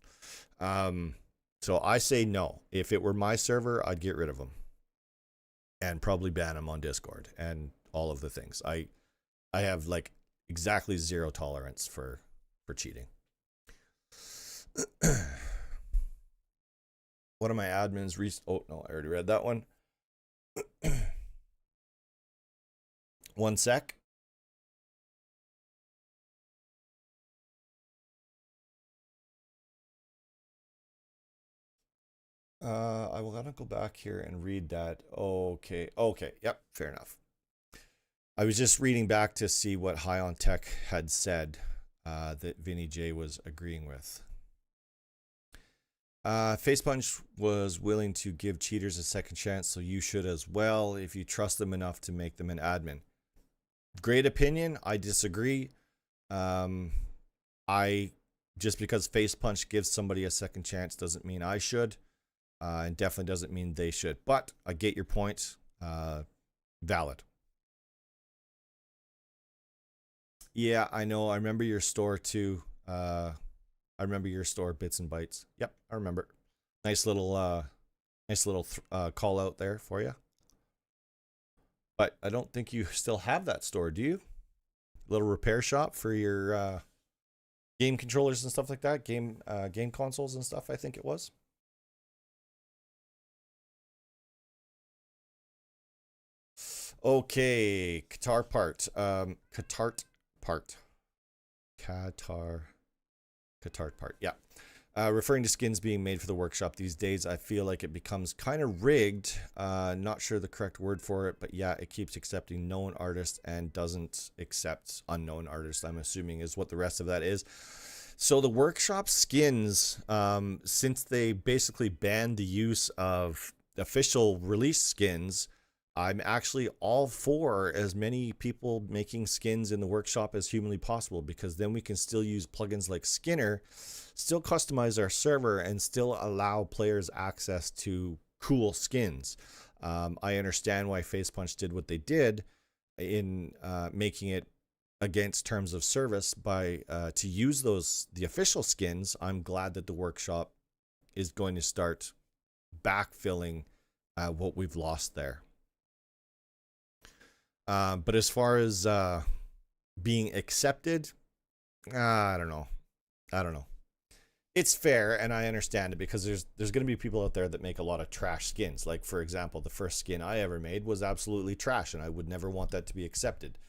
So I say no. If it were my server, I'd get rid of him and probably ban him on Discord and all of the things. I have like exactly zero tolerance for cheating. One of my admins oh no, I already read that one. One sec. I will gotta go back here and read that. Okay. Yep. Fair enough. I was just reading back to see what High on Tech had said that Vinny J was agreeing with. Facepunch was willing to give cheaters a second chance, so you should as well if you trust them enough to make them an admin. Great opinion. I disagree. Just because Facepunch gives somebody a second chance doesn't mean I should. And definitely doesn't mean they should. But I get your point. Valid. Yeah, I know. I remember your store too. I remember your store, Bits and Bytes. Yep, I remember. Nice little call out there for you. But I don't think you still have that store, do you? Little repair shop for your game controllers and stuff like that. Game consoles and stuff, I think it was. Okay, Qatar part. Qatar part. Yeah. Referring to skins being made for the workshop these days, I feel like it becomes kind of rigged. Not sure the correct word for it, but yeah, it keeps accepting known artists and doesn't accept unknown artists, I'm assuming is what the rest of that is. So the workshop skins, since they basically banned the use of official release skins, I'm actually all for as many people making skins in the workshop as humanly possible, because then we can still use plugins like Skinner, still customize our server, and still allow players access to cool skins. I understand why Facepunch did what they did in making it against terms of service by to use the official skins. I'm glad that the workshop is going to start backfilling what we've lost there. But as far as being accepted, I don't know. It's fair, and I understand it, because there's going to be people out there that make a lot of trash skins. Like, for example, the first skin I ever made was absolutely trash, and I would never want that to be accepted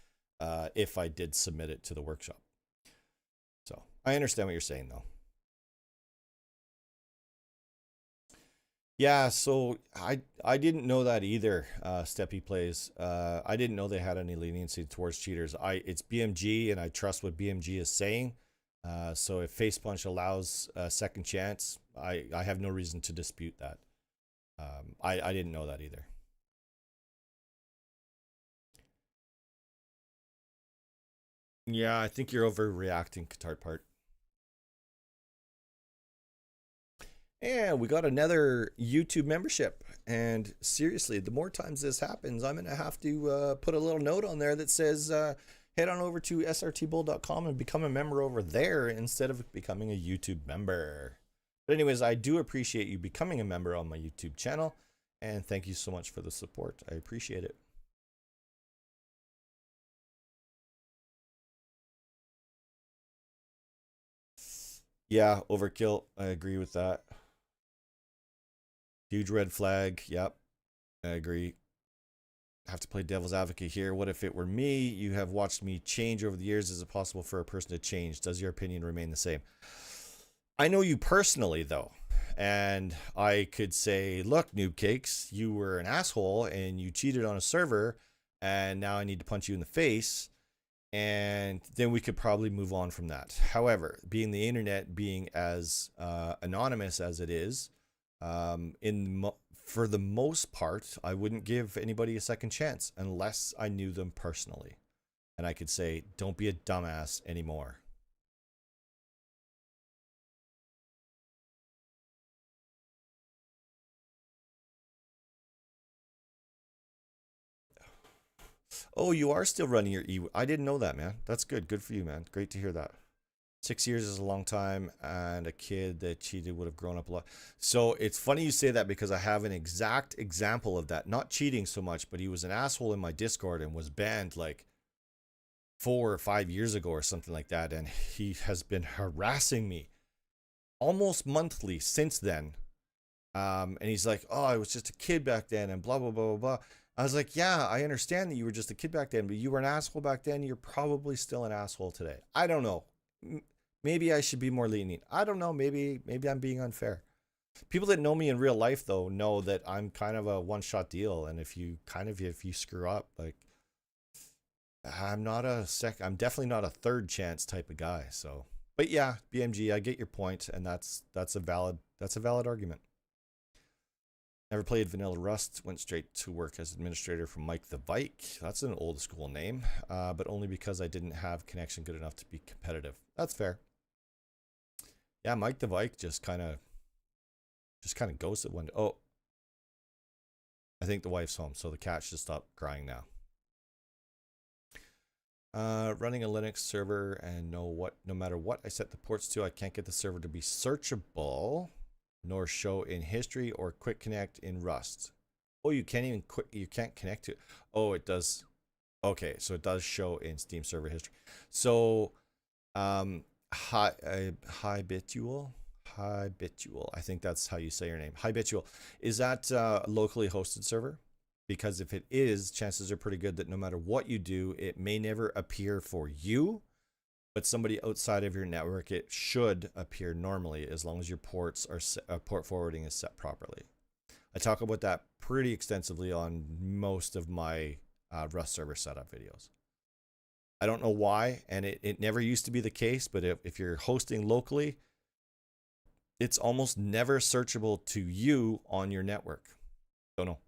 if I did submit it to the workshop. So I understand what you're saying, though. Yeah, so I didn't know that either. Steppy Plays. I didn't know they had any leniency towards cheaters. It's BMG, and I trust what BMG is saying. So if Facepunch allows a second chance, I have no reason to dispute that. I didn't know that either. Yeah, I think you're overreacting, Qatar part. And we got another YouTube membership. And seriously, the more times this happens, I'm going to have to put a little note on there that says, head on over to SRTBULL.com and become a member over there instead of becoming a YouTube member. But anyways, I do appreciate you becoming a member on my YouTube channel. And thank you so much for the support. I appreciate it. Yeah, overkill. I agree with that. Huge red flag. Yep, I agree. Have to play devil's advocate here. What if it were me? You have watched me change over the years. Is it possible for a person to change? Does your opinion remain the same? I know you personally, though. And I could say, look, Noob Cakes, you were an asshole and you cheated on a server. And now I need to punch you in the face. And then we could probably move on from that. However, being the internet, being as anonymous as it is, for the most part, I wouldn't give anybody a second chance unless I knew them personally. And I could say, don't be a dumbass anymore. Oh, you are still running your I didn't know that, man. That's good. Good for you, man. Great to hear that. 6 years is a long time, and a kid that cheated would have grown up a lot. So it's funny you say that because I have an exact example of that. Not cheating so much, but he was an asshole in my Discord and was banned like 4 or 5 years ago or something like that. And he has been harassing me almost monthly since then. And he's like, "Oh, I was just a kid back then," and blah blah blah blah blah. I was like, "Yeah, I understand that you were just a kid back then, but you were an asshole back then. You're probably still an asshole today. I don't know. Maybe I should be more lenient. I don't know. Maybe I'm being unfair." People that know me in real life though know that I'm kind of a one-shot deal, and if you screw up, like I'm definitely not a third chance type of guy. So, but yeah, BMG, I get your point, and that's a valid argument. Never played Vanilla Rust, went straight to work as administrator for Mike the Vike. That's an old school name, but only because I didn't have connection good enough to be competitive. That's fair. Yeah, Mike the Vike just kind of ghosted one day. Oh, I think the wife's home, so the cat should stop crying now. Running a Linux server, and no matter what I set the ports to, I can't get the server to be searchable, nor show in history or quick connect in Rust. Oh, you can't connect to it. Oh, it does. Okay, so it does show in Steam server history. So, Habitual, I think that's how you say your name. Habitual. Is that a locally hosted server? Because if it is, chances are pretty good that no matter what you do, it may never appear for you, but somebody outside of your network, it should appear normally as long as your ports are port forwarding is set properly. I talk about that pretty extensively on most of my Rust server setup videos. I don't know why, and it never used to be the case, but if you're hosting locally, it's almost never searchable to you on your network. Don't know.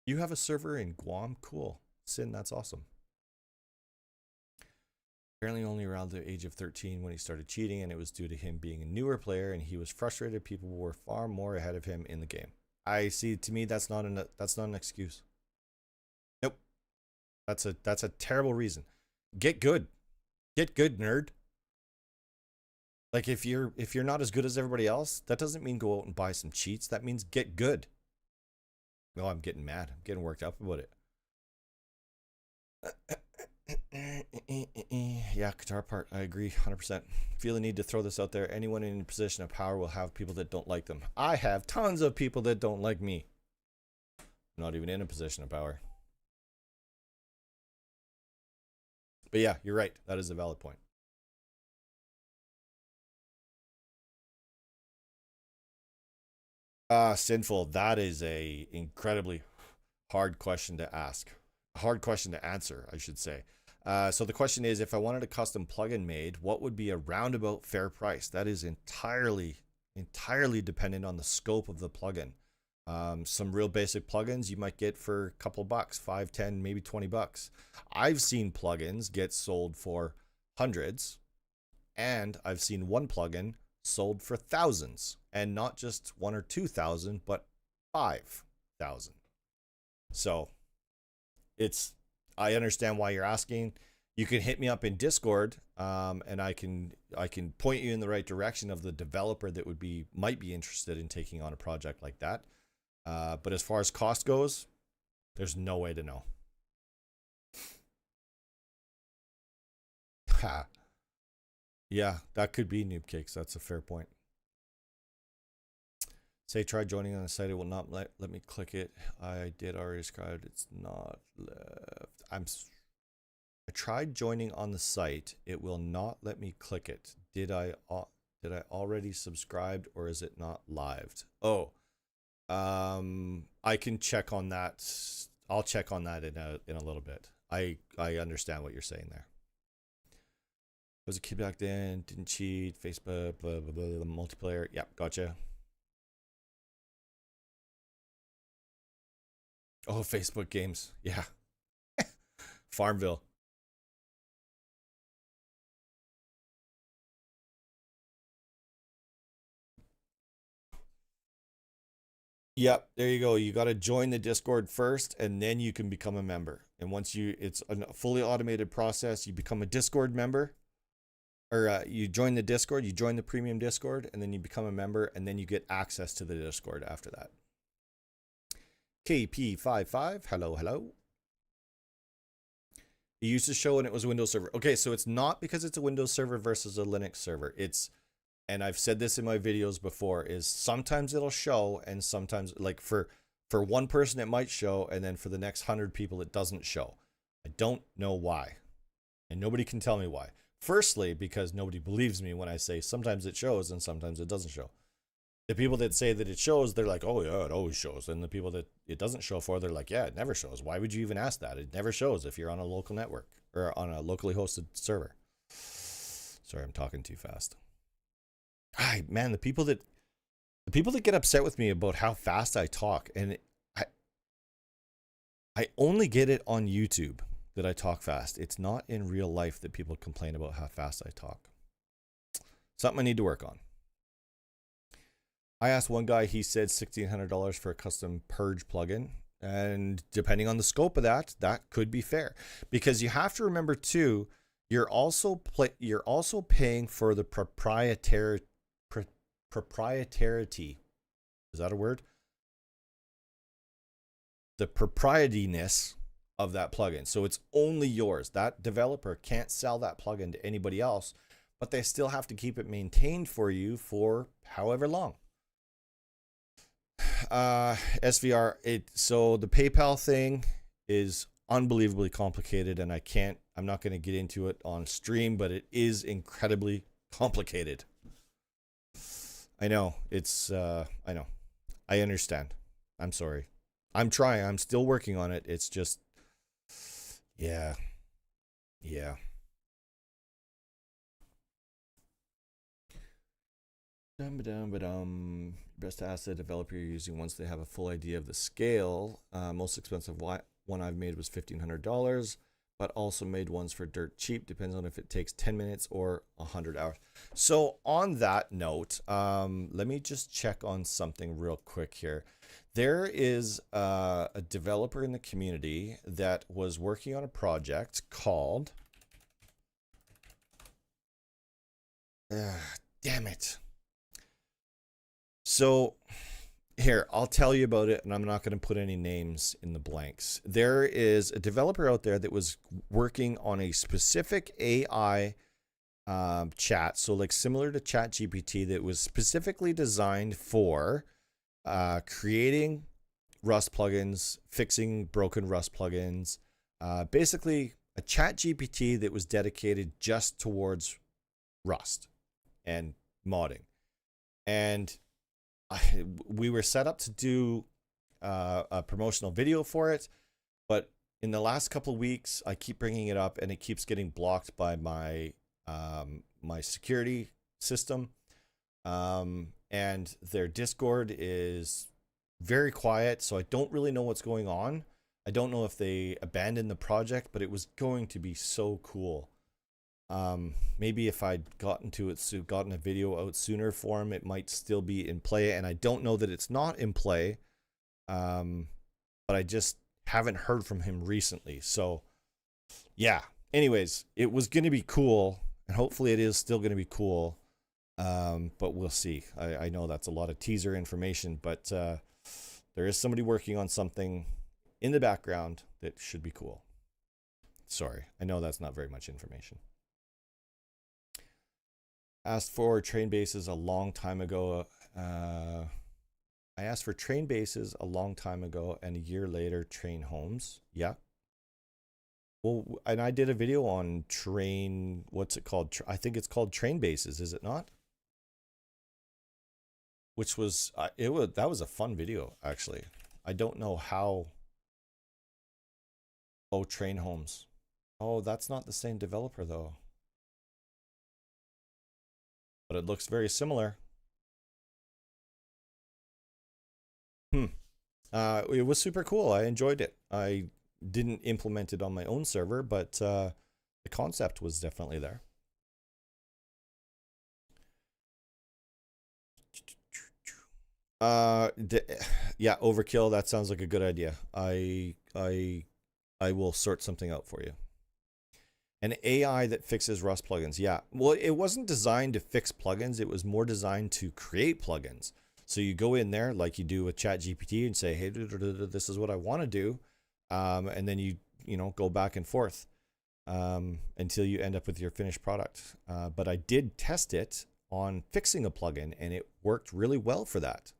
You have a server in Guam? Cool. Sin, that's awesome. Apparently only around the age of 13 when he started cheating, and it was due to him being a newer player, and he was frustrated people were far more ahead of him in the game. I see. To me, that's not an excuse. Nope. That's a terrible reason. Get good. Get good, nerd. Like if you're not as good as everybody else, that doesn't mean go out and buy some cheats. That means get good. No, I'm getting mad. I'm getting worked up about it. Yeah, guitar part. I agree 100%. Feel the need to throw this out there. Anyone in a position of power will have people that don't like them. I have tons of people that don't like me. I'm not even in a position of power. But yeah, you're right. That is a valid point. Sinful. That is a incredibly hard question to ask. Hard question to answer, I should say. So the question is, if I wanted a custom plugin made, what would be a roundabout fair price? That is entirely dependent on the scope of the plugin. Some real basic plugins you might get for a couple bucks, 5, 10, maybe $20. I've seen plugins get sold for hundreds, and I've seen one plugin sold for thousands, and not just 1 or 2,000, but 5,000. So I understand why you're asking. You can hit me up in Discord, and I can point you in the right direction of the developer that might be interested in taking on a project like that. But as far as cost goes, there's no way to know. Ha. Yeah, that could be Noob Cakes. That's a fair point. Say try joining on the site. It will not let me click it. I did already describe it. It's not left. I tried joining on the site. It will not let me click it. Did I already subscribed, or is it not lived? Oh, I can check on that. I'll check on that in a little bit. I understand what you're saying there. I was a kid back then, didn't cheat, Facebook, blah, blah, blah, the multiplayer. Yep, gotcha. Oh, Facebook games. Yeah. Farmville. Yep, there you go. You got to join the Discord first, and then you can become a member. And once it's a fully automated process. You become a Discord member, or you join the Discord, you join the premium Discord, and then you become a member, and then you get access to the Discord after that. KP55, hello, hello. It used to show when it was a Windows server. Okay, so it's not because it's a Windows server versus a Linux server. And I've said this in my videos before, is sometimes it'll show, and sometimes, like for one person it might show, and then for the next 100 people it doesn't show. I don't know why, and nobody can tell me why. Firstly, because nobody believes me when I say sometimes it shows and sometimes it doesn't show. The people that say that it shows, they're like, oh yeah, it always shows. And the people that it doesn't show for, they're like, yeah, it never shows. Why would you even ask that? It never shows if you're on a local network or on a locally hosted server. Sorry, I'm talking too fast. Man, the people that get upset with me about how fast I talk, and I only get it on YouTube that I talk fast. It's not in real life that people complain about how fast I talk. Something I need to work on. I asked one guy, he said $1,600 for a custom purge plugin. And depending on the scope of that could be fair. Because you have to remember too, you're also paying for the proprietarity. Is that a word? The proprietyness of that plugin. So it's only yours. That developer can't sell that plugin to anybody else, but they still have to keep it maintained for you for however long. SVR, so the PayPal thing is unbelievably complicated, and I'm not going to get into it on stream, but it is incredibly complicated. I know, I know. I understand. I'm sorry. I'm trying. I'm still working on it. It's just, yeah. Best to ask the developer you're using once they have a full idea of the scale. Most expensive one I've made was $1,500, but also made ones for dirt cheap. Depends on if it takes 10 minutes or 100 hours. So on that note, let me just check on something real quick here. There is a developer in the community that was working on a project called, damn it. So here, I'll tell you about it, and I'm not going to put any names in the blanks. There is a developer out there that was working on a specific AI chat, so like similar to ChatGPT, that was specifically designed for creating Rust plugins, fixing broken Rust plugins, basically a ChatGPT that was dedicated just towards Rust and modding. And we were set up to do a promotional video for it, but in the last couple of weeks, I keep bringing it up and it keeps getting blocked by my my security system. And their Discord is very quiet, so I don't really know what's going on. I don't know if they abandoned the project, but it was going to be so cool. Maybe if I'd gotten a video out sooner for him, it might still be in play. And I don't know that it's not in play, but I just haven't heard from him recently. So yeah, anyways, it was going to be cool, and hopefully it is still going to be cool. But we'll see. I know that's a lot of teaser information, but there is somebody working on something in the background that should be cool. Sorry, I know that's not very much information. Asked for train bases a long time ago. I asked for train bases a long time ago, and a year later, train homes. Yeah. Well, and I did a video on train. What's it called? I think it's called train bases. Is it not? Which was that was a fun video actually. I don't know how. Oh, train homes. Oh, that's not the same developer though. But it looks very similar. It was super cool. I enjoyed it. I didn't implement it on my own server, but the concept was definitely there. Yeah, overkill. That sounds like a good idea. I will sort something out for you. An AI that fixes Rust plugins. Yeah. Well, it wasn't designed to fix plugins. It was more designed to create plugins. So you go in there like you do with ChatGPT and say, hey, this is what I want to do. And then you know, go back and forth until you end up with your finished product. But I did test it on fixing a plugin, and it worked really well for that.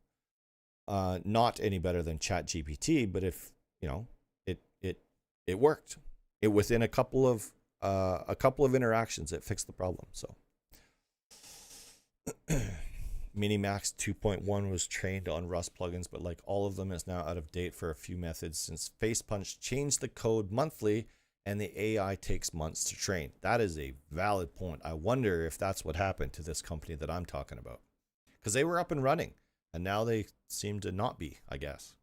Not any better than ChatGPT, but if you know, it worked. It within a couple of interactions, it fixed the problem. So Minimax 2.1 was trained on Rust plugins, but like all of them is now out of date for a few methods since FacePunch changed the code monthly and the AI takes months to train. That is a valid point. I wonder if that's what happened to this company that I'm talking about, because they were up and running and now they seem to not be, I guess.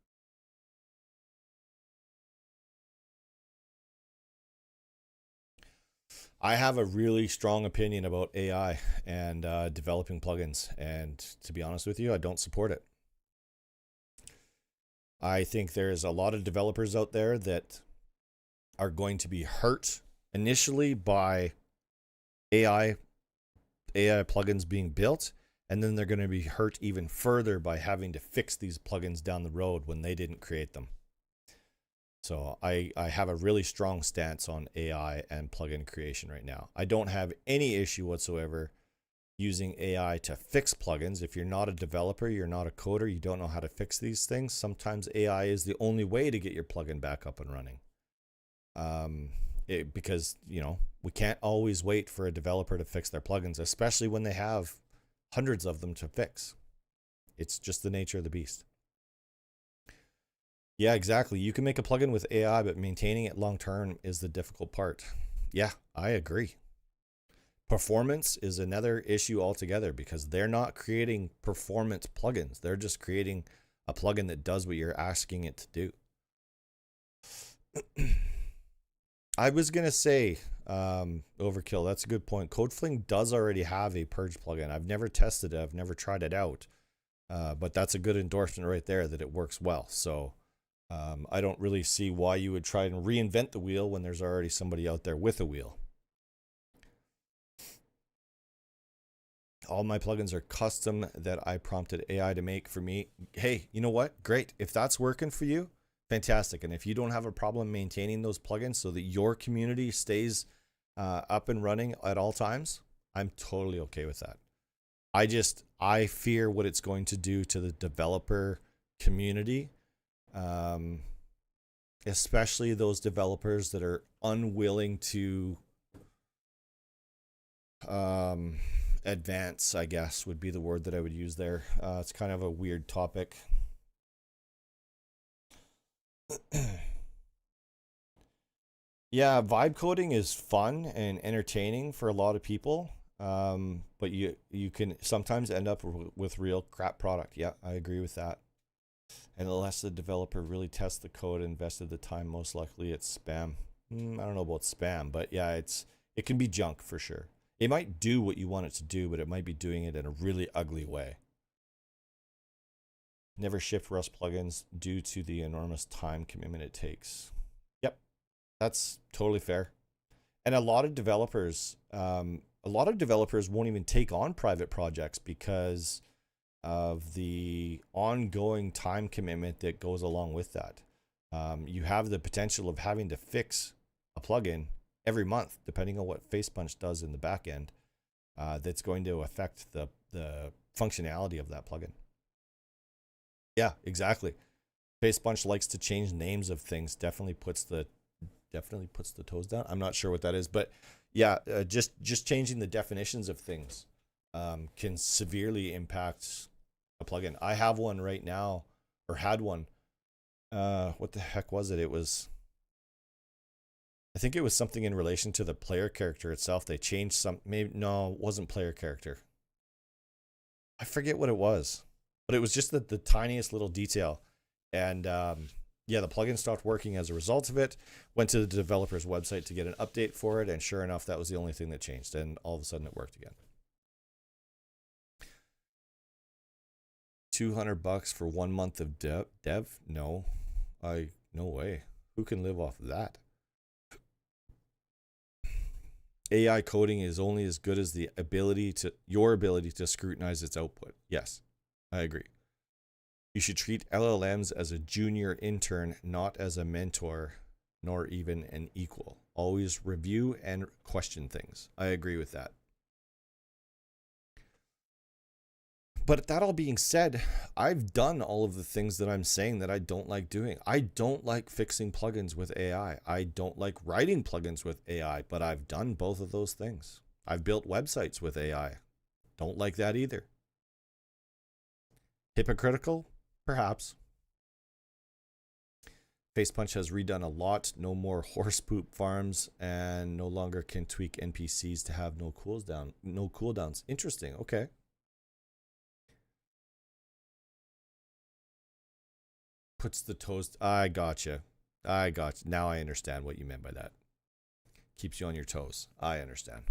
I have a really strong opinion about AI and developing plugins. And to be honest with you, I don't support it. I think there's a lot of developers out there that are going to be hurt initially by AI plugins being built. And then they're going to be hurt even further by having to fix these plugins down the road when they didn't create them. So I have a really strong stance on AI and plugin creation right now. I don't have any issue whatsoever using AI to fix plugins. If you're not a developer, you're not a coder, you don't know how to fix these things, sometimes AI is the only way to get your plugin back up and running. Because, you know, we can't always wait for a developer to fix their plugins, especially when they have hundreds of them to fix. It's just the nature of the beast. Yeah, exactly. You can make a plugin with AI, but maintaining it long term is the difficult part. Yeah, I agree. Performance is another issue altogether because they're not creating performance plugins. They're just creating a plugin that does what you're asking it to do. I was going to say overkill. That's a good point. CodeFling does already have a purge plugin. I've never tested it. I've never tried it out. But that's a good endorsement right there that it works well. So I don't really see why you would try and reinvent the wheel when there's already somebody out there with a wheel. All my plugins are custom that I prompted AI to make for me. Hey, you know what? Great. If that's working for you, fantastic. And if you don't have a problem maintaining those plugins so that your community stays up and running at all times, I'm totally okay with that. I fear what it's going to do to the developer community. Especially those developers that are unwilling to advance, I guess would be the word that I would use there. It's kind of a weird topic. Yeah, vibe coding is fun and entertaining for a lot of people, but you can sometimes end up with real crap product. Yeah, I agree with that. And unless the developer really tests the code and invested the time, most likely it's spam. I don't know about spam, but yeah, it can be junk for sure. It might do what you want it to do, but it might be doing it in a really ugly way. Never shipped Rust plugins due to the enormous time commitment it takes. Yep, that's totally fair. And a lot of developers won't even take on private projects because of the ongoing time commitment that goes along with that. You have the potential of having to fix a plugin every month, depending on what FacePunch does in the back end, that's going to affect the functionality of that plugin. Yeah, exactly. FacePunch likes to change names of things. Definitely puts the toes down. I'm not sure what that is, but yeah, just changing the definitions of things can severely impact a plugin. I have one right now, or had one. What the heck was it? I think it was something in relation to the player character itself. They changed it wasn't player character. I forget what it was, but it was just the tiniest little detail. And yeah, the plugin stopped working as a result of it. Went to the developer's website to get an update for it, and sure enough, that was the only thing that changed, and all of a sudden it worked again. $200 for 1 month of dev? No, no way. Who can live off of that? AI coding is only as good as your ability to scrutinize its output. Yes, I agree. You should treat LLMs as a junior intern, not as a mentor, nor even an equal. Always review and question things. I agree with that. But that all being said, I've done all of the things that I'm saying that I don't like doing. I don't like fixing plugins with AI. I don't like writing plugins with AI, but I've done both of those things. I've built websites with AI. Don't like that either. Hypocritical? Perhaps. Facepunch has redone a lot. No more horse poop farms and no longer can tweak NPCs to have no cooldowns. Interesting. Okay. Puts the toast. I gotcha. Now I understand what you meant by that. Keeps you on your toes. I understand.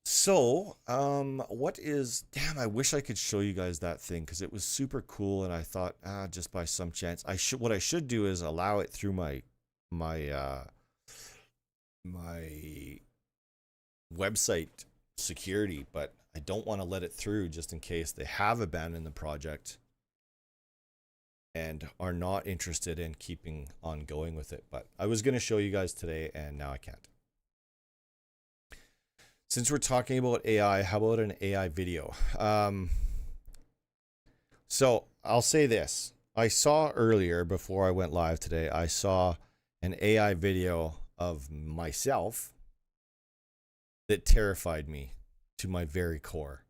So, damn, I wish I could show you guys that thing because it was super cool and I thought, just by some chance, what I should do is allow it through my website security, but I don't want to let it through just in case they have abandoned the project and are not interested in keeping on going with it. But I was going to show you guys today and now I can't. Since we're talking about AI, how about an AI video? So I'll say this. I saw earlier, before I went live today, I saw an AI video of myself that terrified me to my very core.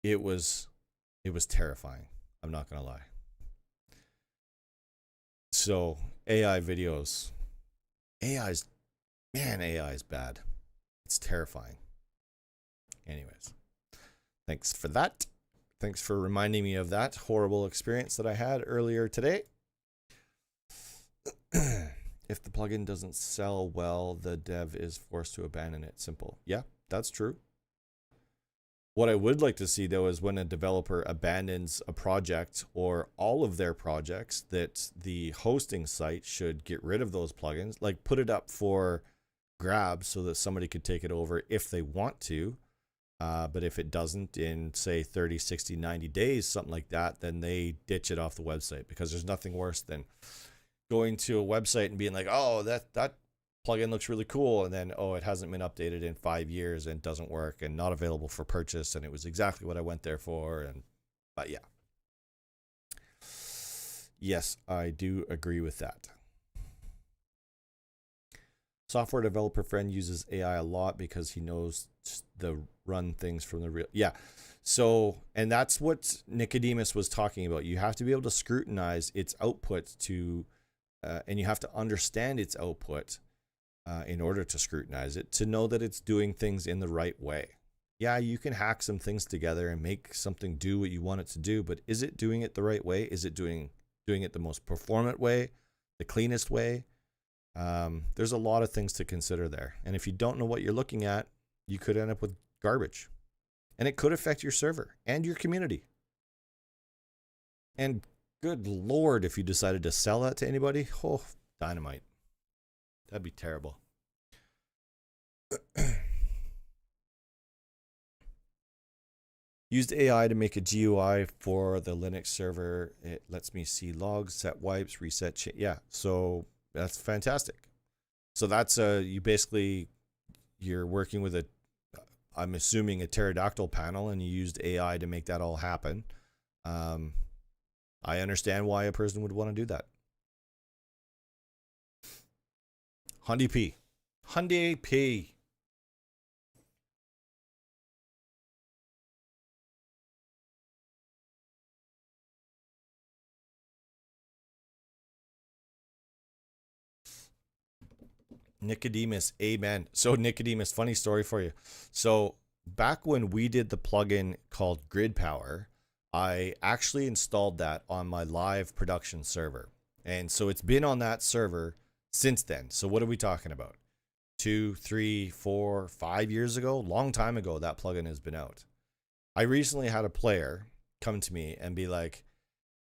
It was terrifying. I'm not gonna lie. So AI videos, AI is bad. It's terrifying. Anyways, thanks for that. Thanks for reminding me of that horrible experience that I had earlier today. If the plugin doesn't sell well, the dev is forced to abandon it. Simple. Yeah, that's true. What I would like to see, though, is when a developer abandons a project or all of their projects, that the hosting site should get rid of those plugins, like put it up for grabs so that somebody could take it over if they want to. But if it doesn't in, say, 30, 60, 90 days, something like that, then they ditch it off the website, because there's nothing worse than going to a website and being like, oh, that plugin looks really cool, and then, oh, it hasn't been updated in 5 years and doesn't work and not available for purchase, and it was exactly what I went there for. But yeah, yes, I do agree with that. Software developer friend uses AI a lot because he knows the run things from the real. Yeah. So, and that's what Nicodemus was talking about. You have to be able to scrutinize its output and you have to understand its output in order to scrutinize it, to know that it's doing things in the right way. Yeah, you can hack some things together and make something do what you want it to do, but is it doing it the right way? Is it doing it the most performant way, the cleanest way? There's a lot of things to consider there. And if you don't know what you're looking at, you could end up with garbage. And it could affect your server and your community. And good Lord, if you decided to sell that to anybody, oh, dynamite. That'd be terrible. Used AI to make a GUI for the Linux server. It lets me see logs, set wipes, reset. Yeah, so that's fantastic. So that's you're working with I'm assuming a pterodactyl panel, and you used AI to make that all happen. I understand why a person would want to do that. Hyundai P. Nicodemus, amen. So Nicodemus, funny story for you. So back when we did the plugin called Grid Power, I actually installed that on my live production server. And so it's been on that server since then. So what are we talking about? 2, 3, 4, 5 years ago? Long time ago, that plugin has been out. I recently had a player come to me and be like,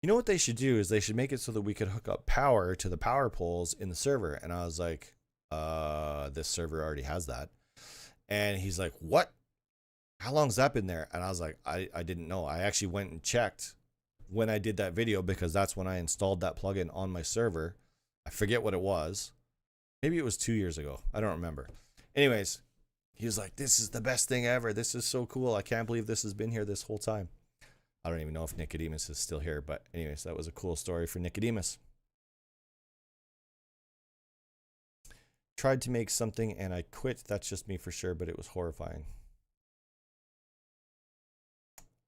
you know what they should do is they should make it so that we could hook up power to the power poles in the server. And I was like, this server already has that. And he's like, what? How long's that been there? And I was like, I didn't know. I actually went and checked when I did that video, because that's when I installed that plugin on my server. I forget what it was. Maybe it was 2 years ago. I don't remember. Anyways, he was like, this is the best thing ever. This is so cool. I can't believe this has been here this whole time. I don't even know if Nicodemus is still here, but anyways, that was a cool story for Nicodemus. Tried to make something and I quit. That's just me for sure, but it was horrifying.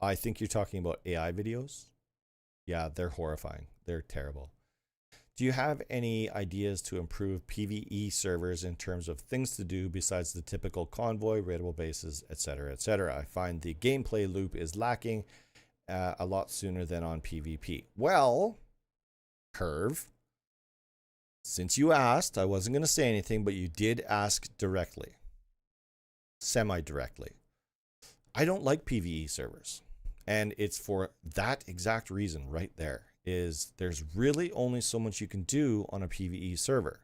I think you're talking about AI videos. Yeah, they're horrifying. They're terrible. Do you have any ideas to improve PvE servers in terms of things to do besides the typical convoy, raidable bases, etc., etc.? I find the gameplay loop is lacking a lot sooner than on PvP. Well, Curve, since you asked, I wasn't going to say anything, but you did ask directly, semi-directly. I don't like PvE servers. And it's for that exact reason right there, is there's really only so much you can do on a PvE server.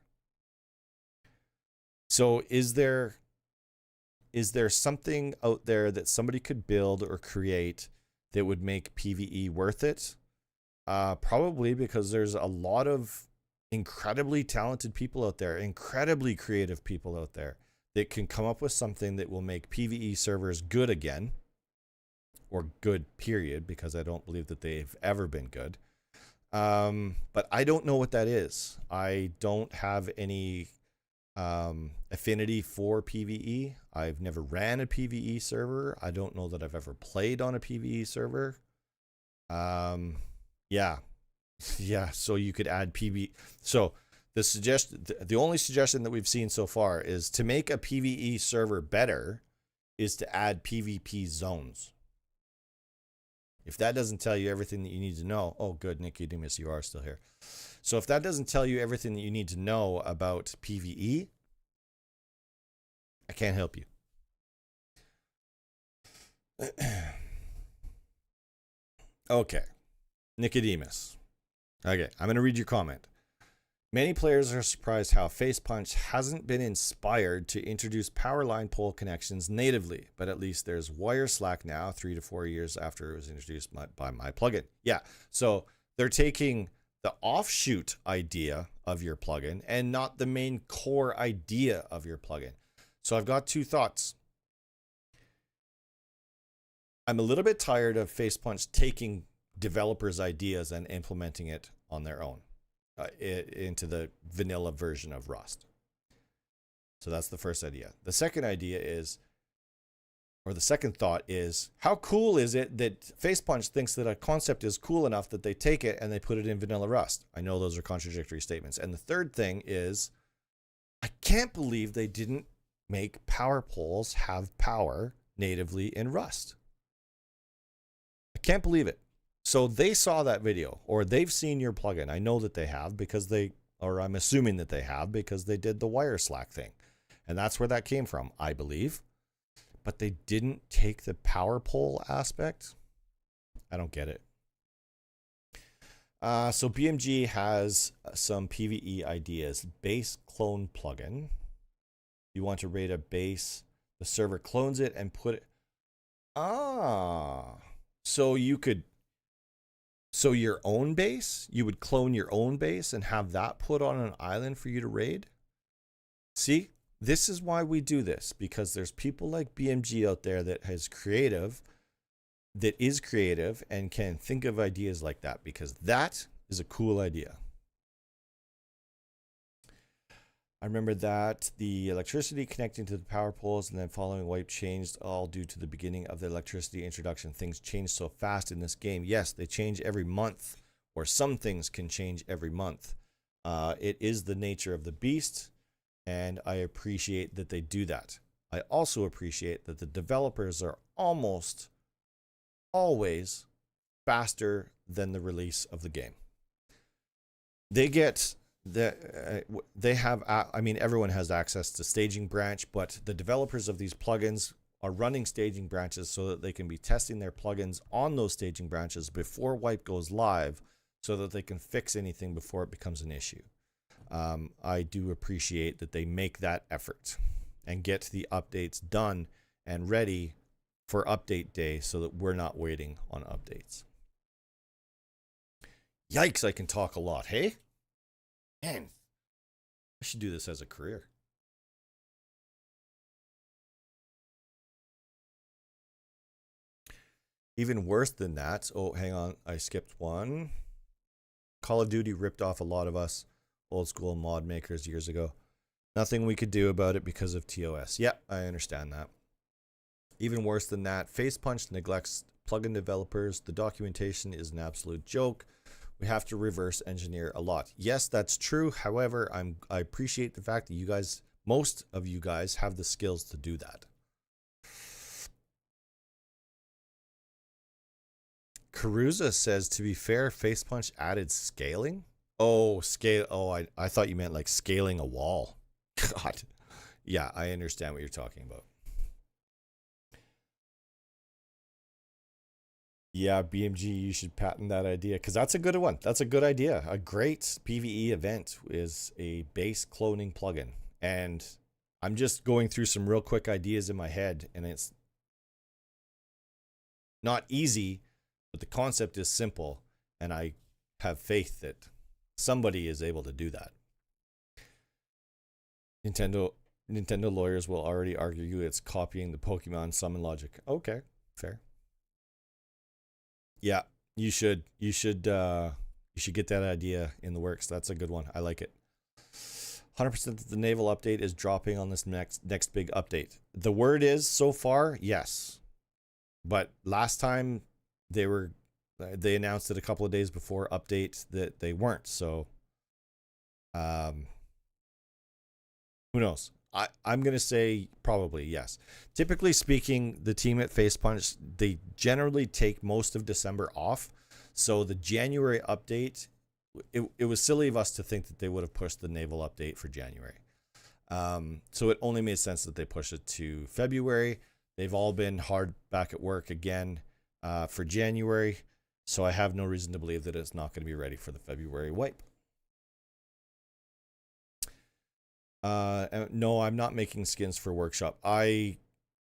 So is there something out there that somebody could build or create that would make PvE worth it? Probably, because there's a lot of incredibly talented people out there, incredibly creative people out there that can come up with something that will make PvE servers good again. Or good, period, because I don't believe that they've ever been good. But I don't know what that is. I don't have any affinity for PvE. I've never ran a PvE server. I don't know that I've ever played on a PvE server. Yeah. So you could add PvE. So the only suggestion that we've seen so far is to make a PvE server better is to add PvP zones. If that doesn't tell you everything that you need to know, oh, good, Nicodemus, you are still here. So if that doesn't tell you everything that you need to know about PvE, I can't help you. Okay, Nicodemus. Okay, I'm going to read your comment. Many players are surprised how Facepunch hasn't been inspired to introduce power line pole connections natively, but at least there's wire slack now, 3 to 4 years after it was introduced by my plugin. Yeah, so they're taking the offshoot idea of your plugin and not the main core idea of your plugin. So I've got two thoughts. I'm a little bit tired of Facepunch taking developers' ideas and implementing it on their own. Into the vanilla version of Rust. So that's the first idea. The second idea is, or the second thought is, how cool is it that Facepunch thinks that a concept is cool enough that they take it and they put it in vanilla Rust? I know those are contradictory statements. And the third thing is, I can't believe they didn't make power poles have power natively in Rust. I can't believe it. So they saw that video, or they've seen your plugin. I know that they have, because or I'm assuming that they have, because they did the wire slack thing. And that's where that came from, I believe. But they didn't take the power pole aspect. I don't get it. So BMG has some PvE ideas. Base clone plugin. You want to raid a base, the server clones it and put it. So you could. So your own base, you would clone your own base and have that put on an island for you to raid? See, this is why we do this, because there's people like BMG out there that is creative and can think of ideas like that, because that is a cool idea. I remember that the electricity connecting to the power poles and then following wipe changed, all due to the beginning of the electricity introduction. Things change so fast in this game. Yes, they change every month, or some things can change every month. It is the nature of the beast, and I appreciate that they do that. I also appreciate that the developers are almost always faster than the release of the game. they get they have, I mean, everyone has access to staging branch, but the developers of these plugins are running staging branches so that they can be testing their plugins on those staging branches before wipe goes live, so that they can fix anything before it becomes an issue. I do appreciate that they make that effort and get the updates done and ready for update day so that we're not waiting on updates. Yikes, I can talk a lot, hey? Man, I should do this as a career. Even worse than that, oh, hang on, I skipped one. Call of Duty ripped off a lot of us old school mod makers years ago. Nothing we could do about it because of TOS. Yeah, I understand that. Even worse than that, Facepunch neglects plugin developers. The documentation is an absolute joke. We have to reverse engineer a lot. Yes, that's true. However, I appreciate the fact that you guys, most of you guys, have the skills to do that. Caruza says, to be fair, Facepunch added scaling. Oh, scale. Oh, I thought you meant like scaling a wall. God. Yeah, I understand what you're talking about. Yeah, BMG, you should patent that idea, because that's a good one. That's a good idea. A great PvE event is a base cloning plugin. And I'm just going through some real quick ideas in my head, and it's not easy, but the concept is simple, and I have faith that somebody is able to do that. Nintendo lawyers will already argue it's copying the Pokemon summon logic. Okay, fair. Yeah, you should get that idea in the works. That's a good one. I like it. 100% that the naval update is dropping on this next big update. The word is so far, yes. But last time they announced it a couple of days before update that they weren't. So who knows? I'm going to say probably yes. Typically speaking, the team at Facepunch, they generally take most of December off. So the January update, it was silly of us to think that they would have pushed the naval update for January. So it only made sense that they push it to February. They've all been hard back at work again for January. So I have no reason to believe that it's not going to be ready for the February wipe. No, I'm not making skins for workshop.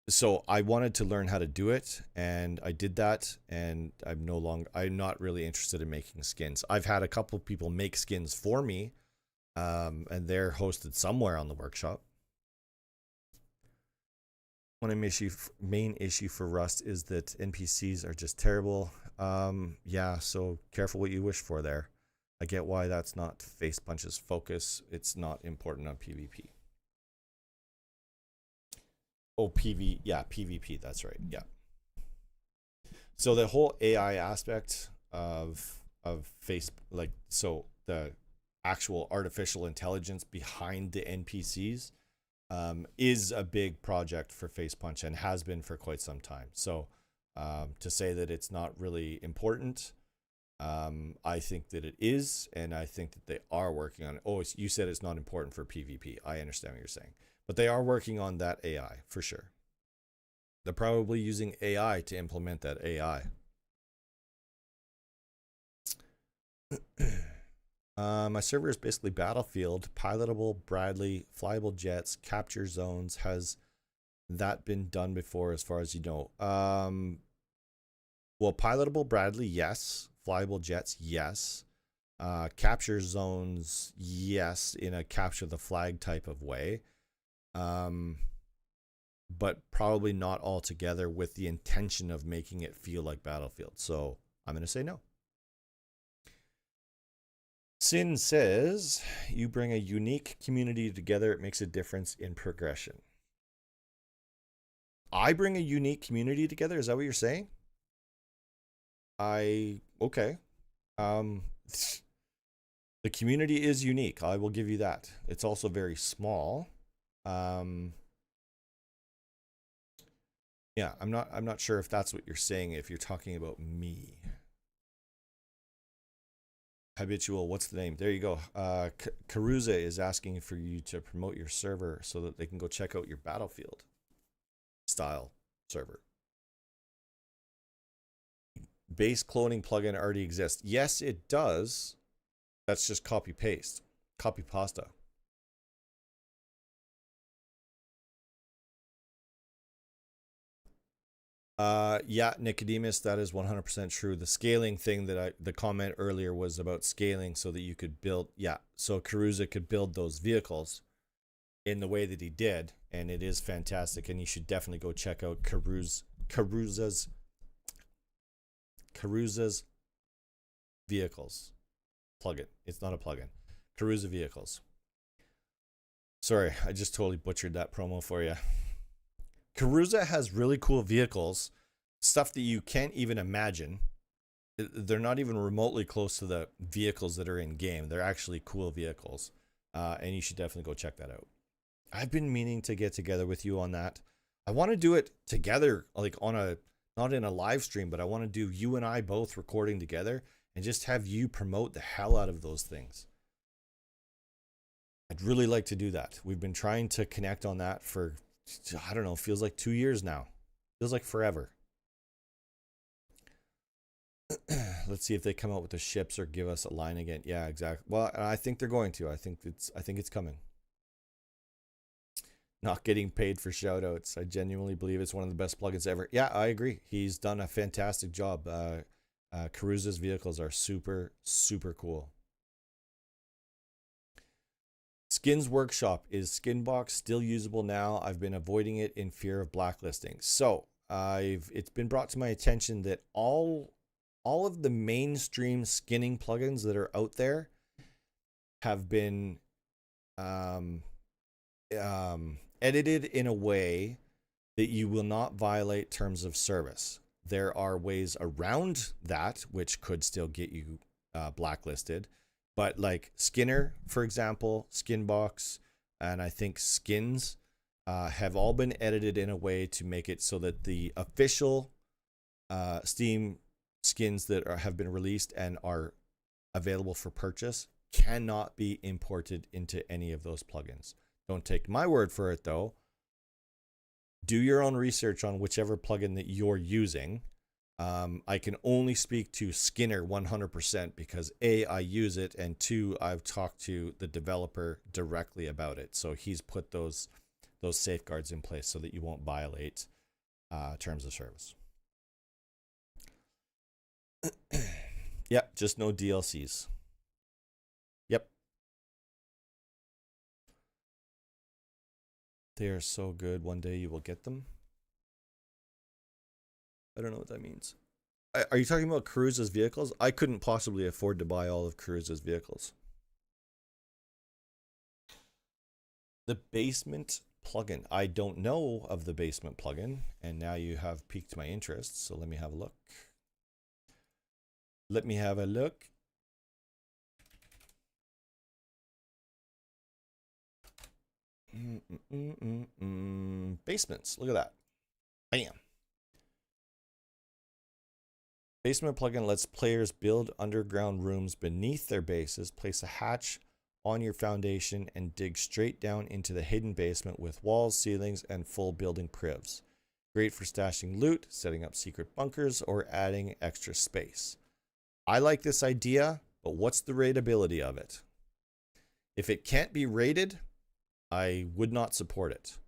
So I wanted to learn how to do it, and I did that, and I'm not really interested in making skins. I've had a couple people make skins for me, and they're hosted somewhere on the workshop. One main issue for Rust is that NPCs are just terrible. Yeah, so careful what you wish for there. I get why that's not Facepunch's focus. It's not important on PvP. Oh, yeah, PvP, that's right. Yeah. So the whole AI aspect of so the actual artificial intelligence behind the NPCs is a big project for Facepunch and has been for quite some time. So to say that it's not really important, I think that it is, and I think that they are working on it. Oh, you said it's not important for PvP. I understand what you're saying. But they are working on that AI, for sure. They're probably using AI to implement that AI. My server is basically Battlefield, pilotable Bradley, flyable jets, capture zones. Has that been done before, as far as you know? Well, pilotable Bradley, yes. Flyable jets, yes. Capture zones, yes, in a capture the flag type of way. But probably not all together with the intention of making it feel like Battlefield. So I'm going to say no. Sin says, you bring a unique community together. It makes a difference in progression. I bring a unique community together? Is that what you're saying? Okay. The community is unique. I will give you that. It's also very small. Yeah, I'm not sure if that's what you're saying, if you're talking about me. Habitual, what's the name? There you go. Caruza is asking for you to promote your server so that they can go check out your Battlefield style server. Base cloning plugin already exists. Yes, it does. That's just copy paste, copy pasta. Yeah, Nicodemus, that is 100% true. The scaling thing that the comment earlier was about scaling so that you could build, yeah, so Caruza could build those vehicles in the way that he did, and it is fantastic, and you should definitely go check out Caruza's vehicles plugin. It's not a plugin. Caruza vehicles. Sorry, I just totally butchered that promo for you. Caruza has really cool vehicles, stuff that you can't even imagine. They're not even remotely close to the vehicles that are in game. They're actually cool vehicles, and you should definitely go check that out. I've been meaning to get together with you on that. I want to do it together, like on a, not in a live stream, but I want to do you and I both recording together and just have you promote the hell out of those things. I'd really like to do that. We've been trying to connect on that for, I don't know, feels like 2 years now. Feels like forever. Let's see if they come out with the ships or give us a line again. Yeah, exactly. Well, I think they're going to. I think it's coming. Not getting paid for shoutouts. I genuinely believe it's one of the best plugins ever. Yeah, I agree. He's done a fantastic job. Caruza's vehicles are super, super cool. Skins Workshop, is Skinbox still usable now? I've been avoiding it in fear of blacklisting. So it's been brought to my attention that all of the mainstream skinning plugins that are out there have been edited in a way that you will not violate terms of service. There are ways around that, which could still get you blacklisted. But like Skinner, for example, Skinbox, and I think Skins have all been edited in a way to make it so that the official Steam skins that have been released and are available for purchase cannot be imported into any of those plugins. Don't take my word for it, though. Do your own research on whichever plugin that you're using. I can only speak to Skinner 100% because A, I use it, and 2, I've talked to the developer directly about it. So he's put those safeguards in place so that you won't violate terms of service. Yep, just no DLCs. Yep. They are so good. One day you will get them. I don't know what that means. Are you talking about Caruza's vehicles? I couldn't possibly afford to buy all of Caruza's vehicles. The basement plugin. I don't know of the basement plugin, and now you have piqued my interest, so let me have a look. Let me have a look. Basements. Look at that. Bam. Basement plugin lets players build underground rooms beneath their bases, place a hatch on your foundation, and dig straight down into the hidden basement with walls, ceilings, and full building privs. Great for stashing loot, setting up secret bunkers, or adding extra space. I like this idea, but what's the rateability of it? If it can't be rated, I would not support it.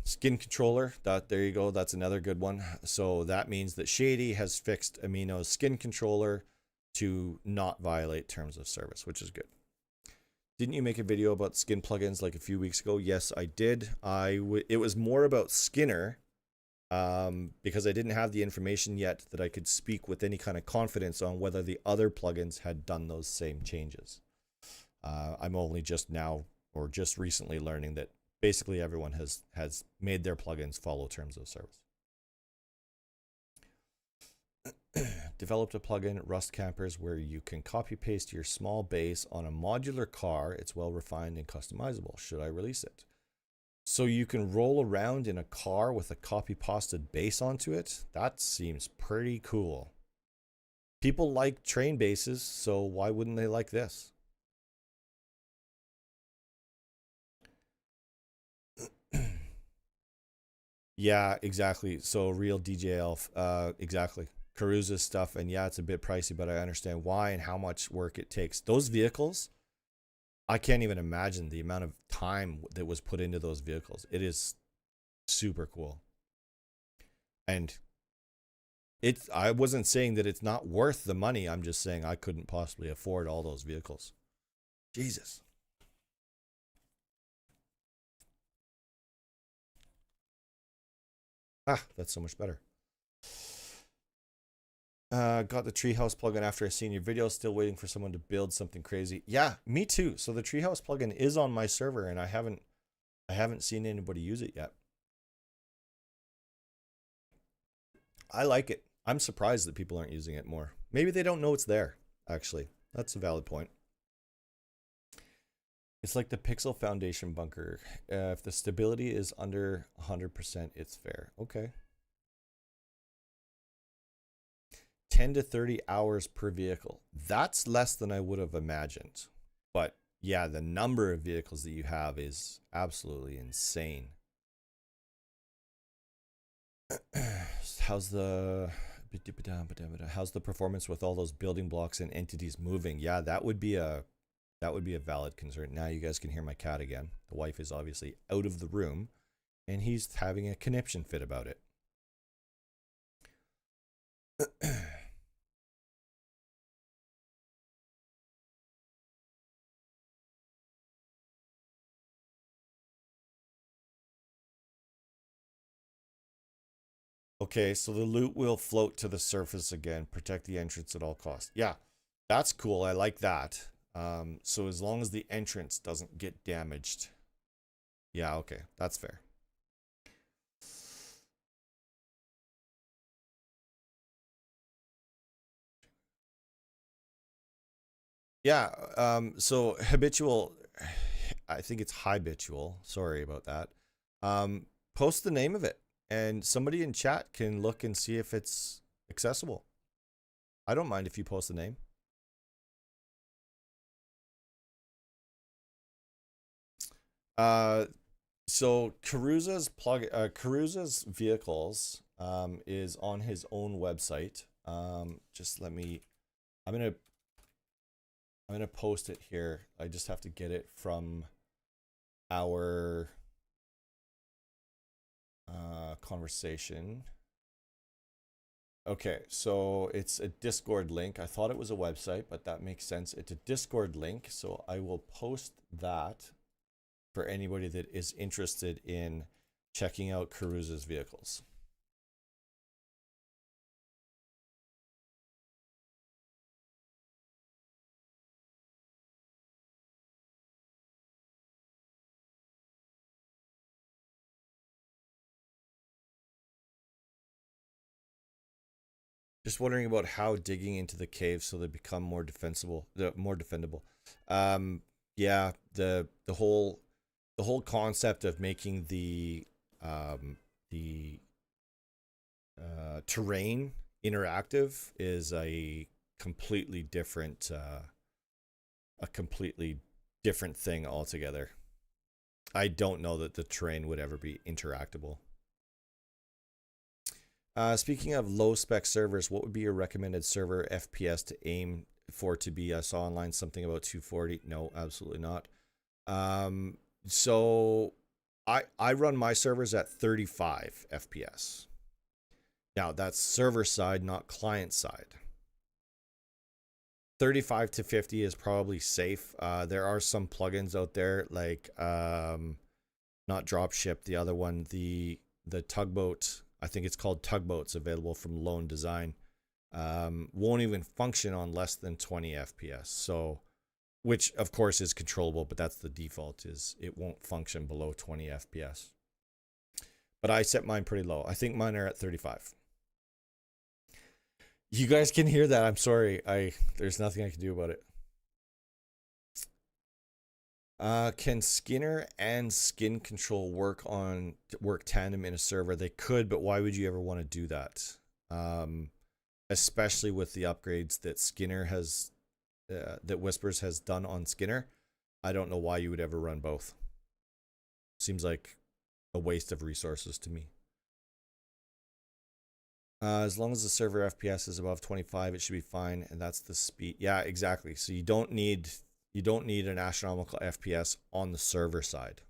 Skin controller, there you go. That's another good one. So that means that Shady has fixed Amino's skin controller to not violate terms of service, which is good. Didn't you make a video about skin plugins like a few weeks ago? Yes, I did. It was more about Skinner because I didn't have the information yet that I could speak with any kind of confidence on whether the other plugins had done those same changes. I'm only just now or just recently learning that basically everyone has made their plugins follow terms of service. Developed a plugin, Rust Campers, where you can copy paste your small base on a modular car. It's well refined and customizable. Should I release it? So you can roll around in a car with a copy pasted base onto it? That seems pretty cool. People like train bases, so why wouldn't they like this? Yeah, exactly. So real DJL, exactly. Caruza stuff, and yeah, it's a bit pricey, but I understand why and how much work it takes. Those vehicles, I can't even imagine the amount of time that was put into those vehicles. It is super cool. And it's, I wasn't saying that it's not worth the money. I'm just saying I couldn't possibly afford all those vehicles. Jesus. Ah, that's so much better. Got the treehouse plugin after I seen your video. Still waiting for someone to build something crazy. Yeah, me too. So the treehouse plugin is on my server, and I haven't seen anybody use it yet. I like it. I'm surprised that people aren't using it more. Maybe they don't know it's there. Actually, that's a valid point. It's like the Pixel Foundation bunker. If the stability is under 100%, it's fair. Okay. 10 to 30 hours per vehicle. That's less than I would have imagined. But yeah, the number of vehicles that you have is absolutely insane. How's the performance with all those building blocks and entities moving? Yeah, that would be a valid concern. Now you guys can hear my cat again. The wife is obviously out of the room, and he's having a conniption fit about it. Okay, so the loot will float to the surface again. Protect the entrance at all costs. Yeah, that's cool. I like that. So as long as the entrance doesn't get damaged. Yeah, okay. That's fair. Yeah, so habitual, I think it's habitual. Sorry about that. Post the name of it, and somebody in chat can look and see if it's accessible. I don't mind if you post the name. So Caruza's vehicles is on his own website. Just let me, I'm gonna post it here. I just have to get it from our conversation. Okay, so it's a Discord link. I thought it was a website, but that makes sense. It's a Discord link, so I will post that for anybody that is interested in checking out Caruza's vehicles. Just wondering about how digging into the caves so they become more defensible, more defendable. Yeah, the whole concept of making the terrain interactive is a completely different thing altogether. I don't know that the terrain would ever be interactable. Speaking of low spec servers, what would be your recommended server FPS to aim for to be? I saw online something about 240. No, absolutely not. So I run my servers at 35 FPS. Now that's server side, not client side. 35 to 50 is probably safe. There are some plugins out there like not Dropship, the other one, the Tugboat. I think it's called Tugboats, available from Lone Design. Won't even function on less than 20 FPS. So, which of course is controllable, but that's the default, is it won't function below 20 FPS. But I set mine pretty low. I think mine are at 35. You guys can hear that. I'm sorry. There's nothing I can do about it. Can Skinner and Skin Control work tandem in a server? They could, but why would you ever want to do that? especially with the upgrades that Skinner has, that Whispers has done on Skinner. I don't know why you would ever run both. Seems like a waste of resources to me. As long as the server FPS is above 25, it should be fine, and that's the speed. Yeah, exactly. So you don't need an astronomical FPS on the server side.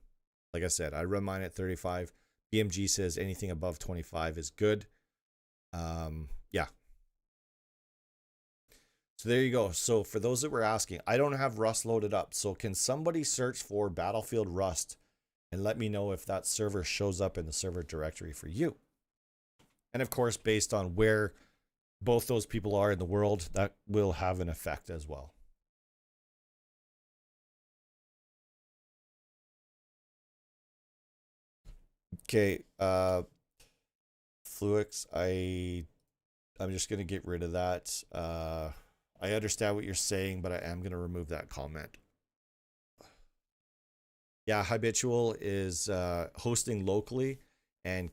Like I said, I run mine at 35. BMG says anything above 25 is good. Yeah. So there you go. So for those that were asking, I don't have Rust loaded up. So can somebody search for Battlefield Rust and let me know if that server shows up in the server directory for you? And of course, based on where both those people are in the world, that will have an effect as well. Okay, Fluix, I'm just gonna get rid of that. I understand what you're saying, but I am gonna remove that comment. Yeah, Habitual is hosting locally and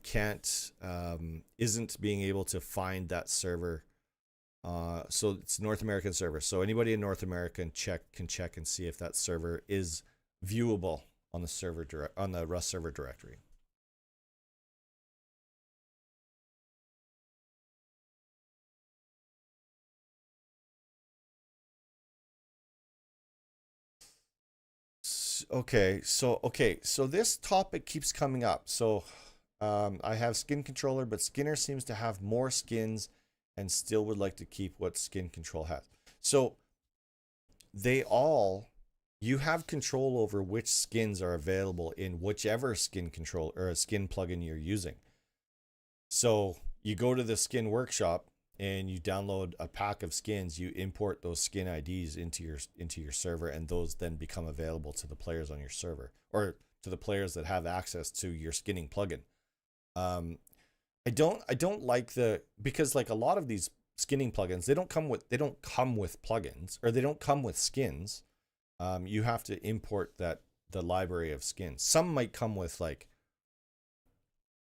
isn't being able to find that server. So it's North American server. So anybody in North America can check and see if that server is viewable on the Rust server directory. Okay, so this topic keeps coming up. So I have skin controller, but Skinner seems to have more skins and still would like to keep what skin control has. So you have control over which skins are available in whichever skin control or a skin plugin you're using. So you go to the skin workshop and you download a pack of skins, you import those skin IDs into your server, and those then become available to the players on your server, or to the players that have access to your skinning plugin. I don't like because like a lot of these skinning plugins, they don't come with plugins, or they don't come with skins. You have to import the library of skins. Some might come with like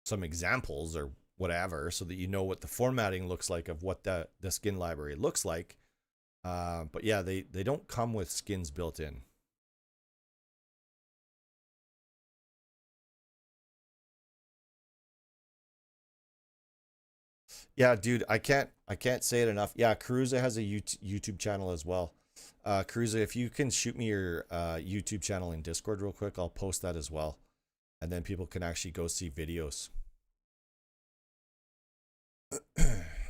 some examples or whatever, so that you know what the formatting looks like of what the skin library looks like. But yeah, they don't come with skins built in. Yeah, dude, I can't say it enough. Yeah, Caruza has a YouTube channel as well. Caruza, if you can shoot me your YouTube channel in Discord real quick, I'll post that as well, and then people can actually go see videos.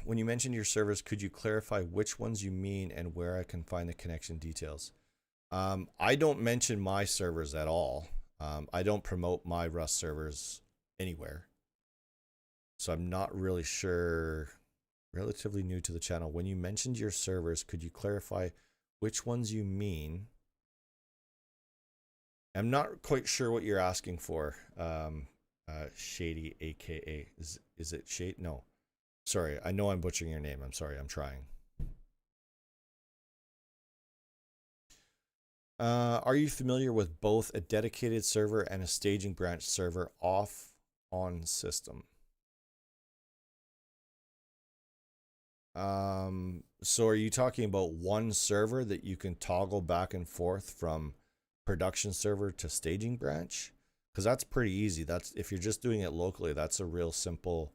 When you mentioned your servers, could you clarify which ones you mean and where I can find the connection details? I don't mention my servers at all. I don't promote my Rust servers anywhere. So I'm not really sure. Relatively new to the channel. When you mentioned your servers, could you clarify which ones you mean? I'm not quite sure what you're asking for. Shady, aka is it Shade? No, sorry. I know I'm butchering your name. I'm sorry. I'm trying. Are you familiar with both a dedicated server and a staging branch server off on system? So are you talking about one server that you can toggle back and forth from production server to staging branch? Because that's pretty easy. That's, if you're just doing it locally, that's a real simple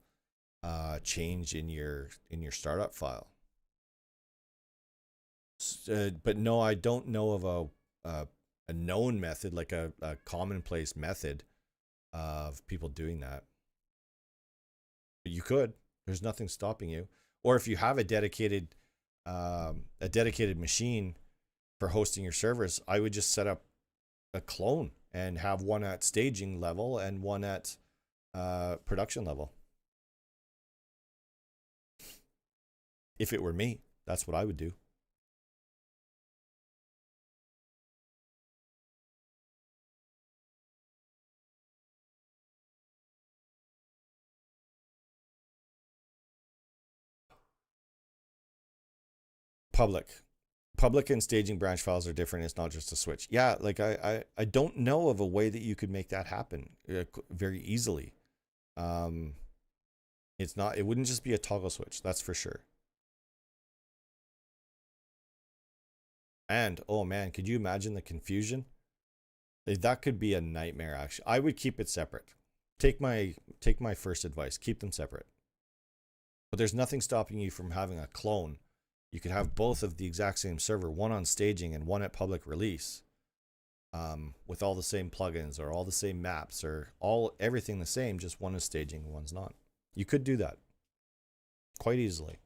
change in your startup file. But no, I don't know of a known method, like a commonplace method of people doing that. But you could. There's nothing stopping you. Or if you have a dedicated machine for hosting your servers, I would just set up a clone and have one at staging level and one at production level. If it were me, that's what I would do. Public and staging branch files are different. It's not just a switch. Yeah, like I don't know of a way that you could make that happen very easily. It wouldn't just be a toggle switch, that's for sure. And oh man, could you imagine the confusion? That could be a nightmare actually. I would keep it separate. Take my first advice. Keep them separate. But there's nothing stopping you from having a clone. You could have both of the exact same server, one on staging and one at public release, with all the same plugins or all the same maps or everything the same, just one is staging and one's not. You could do that quite easily.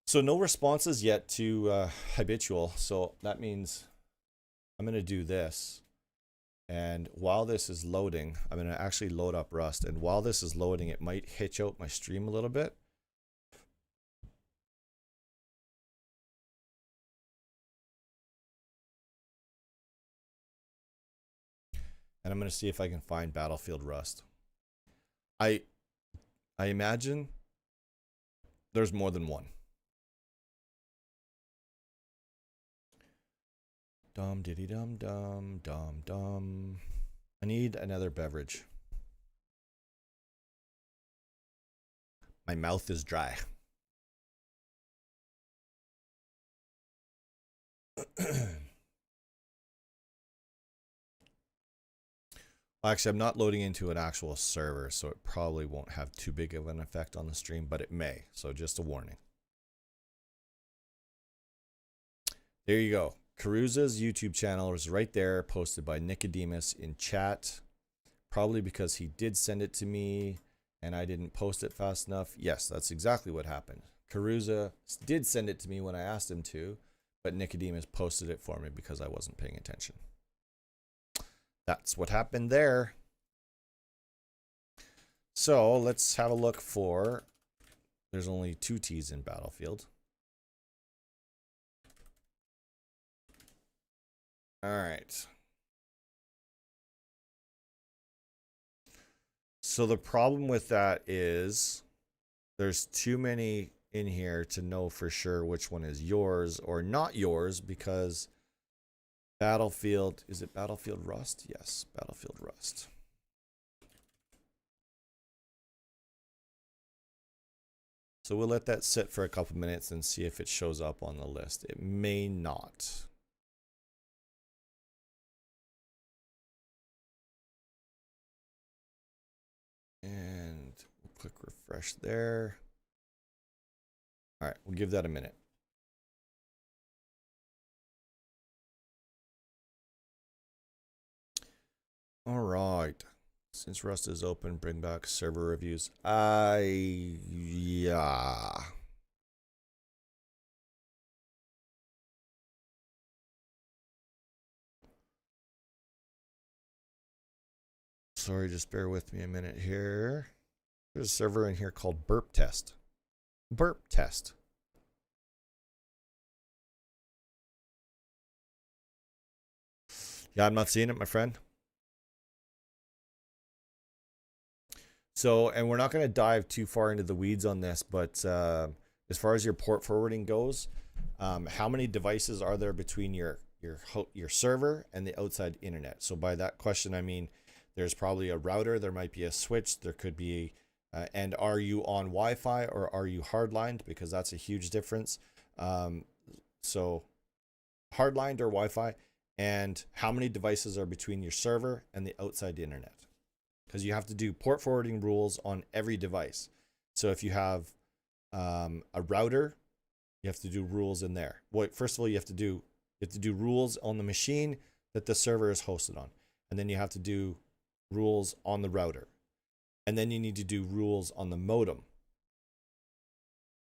So no responses yet to Habitual. So that means I'm going to do this. And while this is loading, I'm going to actually load up Rust. And while this is loading, it might hitch out my stream a little bit. And I'm going to see if I can find Battlefield Rust. I imagine there's more than one. Dum diddy dum dum dum dum. I need another beverage. My mouth is dry. Actually, I'm not loading into an actual server, so it probably won't have too big of an effect on the stream, but it may. So just a warning. There you go. Caruza's YouTube channel is right there, posted by Nicodemus in chat. Probably because he did send it to me and I didn't post it fast enough. Yes, that's exactly what happened. Caruza did send it to me when I asked him to, but Nicodemus posted it for me because I wasn't paying attention. That's what happened there. So let's have a look for, there's only 2 T's in Battlefield. All right. So the problem with that is there's too many in here to know for sure which one is yours or not yours, because Battlefield, is it Battlefield Rust? Yes, Battlefield Rust. So we'll let that sit for a couple minutes and see if it shows up on the list. It may not. And we'll click refresh there. All right, we'll give that a minute. All right. Since Rust is open, bring back server reviews. Yeah. Sorry, just bear with me a minute here. There's a server in here called Burp Test. Burp Test. Yeah, I'm not seeing it, my friend. So, and we're not going to dive too far into the weeds on this, but as far as your port forwarding goes, how many devices are there between your server and the outside internet? So by that question, I mean, there's probably a router, there might be a switch, there could be, and are you on Wi-Fi or are you hardlined? Because that's a huge difference. So hardlined or Wi-Fi, and how many devices are between your server and the outside internet? Because you have to do port forwarding rules on every device. So if you have a router, you have to do rules in there. Well, first of all, you have to do rules on the machine that the server is hosted on, and then you have to do rules on the router, and then you need to do rules on the modem.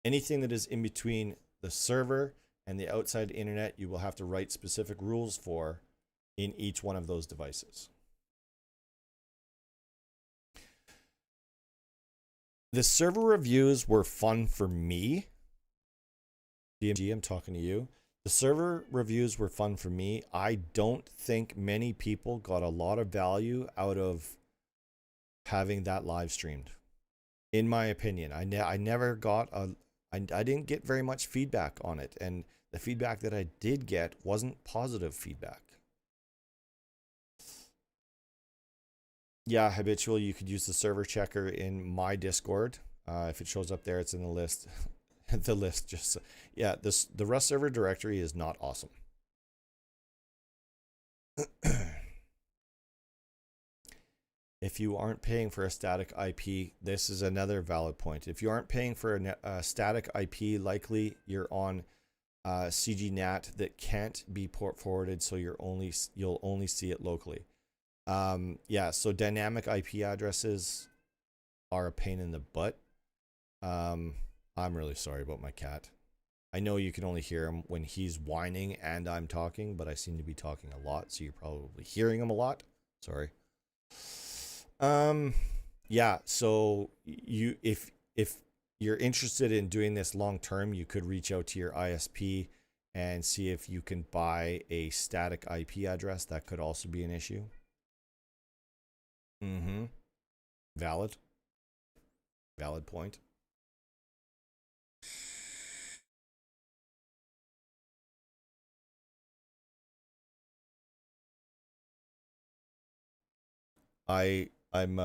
Anything that is in between the server and the outside internet, you will have to write specific rules for in each one of those devices. The server reviews were fun for me. DMG, I'm talking to you. The server reviews were fun for me. I don't think many people got a lot of value out of having that live streamed. In my opinion, I never got I didn't get very much feedback on it, and the feedback that I did get wasn't positive feedback. Yeah, Habitual, you could use the server checker in my Discord. If it shows up there, it's in the list. The list just, yeah, the Rust server directory is not awesome. If you aren't paying for a static IP, this is another valid point. If you aren't paying for a static IP, likely you're on CGNAT that can't be port forwarded, so you'll only see it locally. Yeah, so dynamic IP addresses are a pain in the butt. I'm really sorry about my cat. I know you can only hear him when he's whining and I'm talking, but I seem to be talking a lot, so you're probably hearing him a lot. Sorry. Yeah, so if you're interested in doing this long term, you could reach out to your ISP and see if you can buy a static IP address. That could also be an issue. Valid point. I'm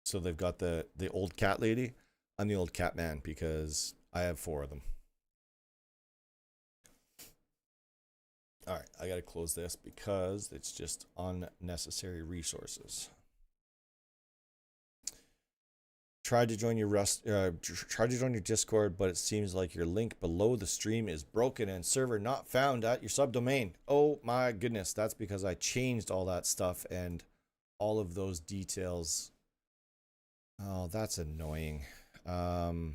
so they've got the old cat lady. I'm the old cat man because I have 4 of them. All right, I gotta close this because it's just unnecessary resources. Tried to join your Discord, but it seems like your link below the stream is broken and server not found at your subdomain. Oh my goodness, that's because I changed all that stuff and all of those details. Oh, that's annoying. No.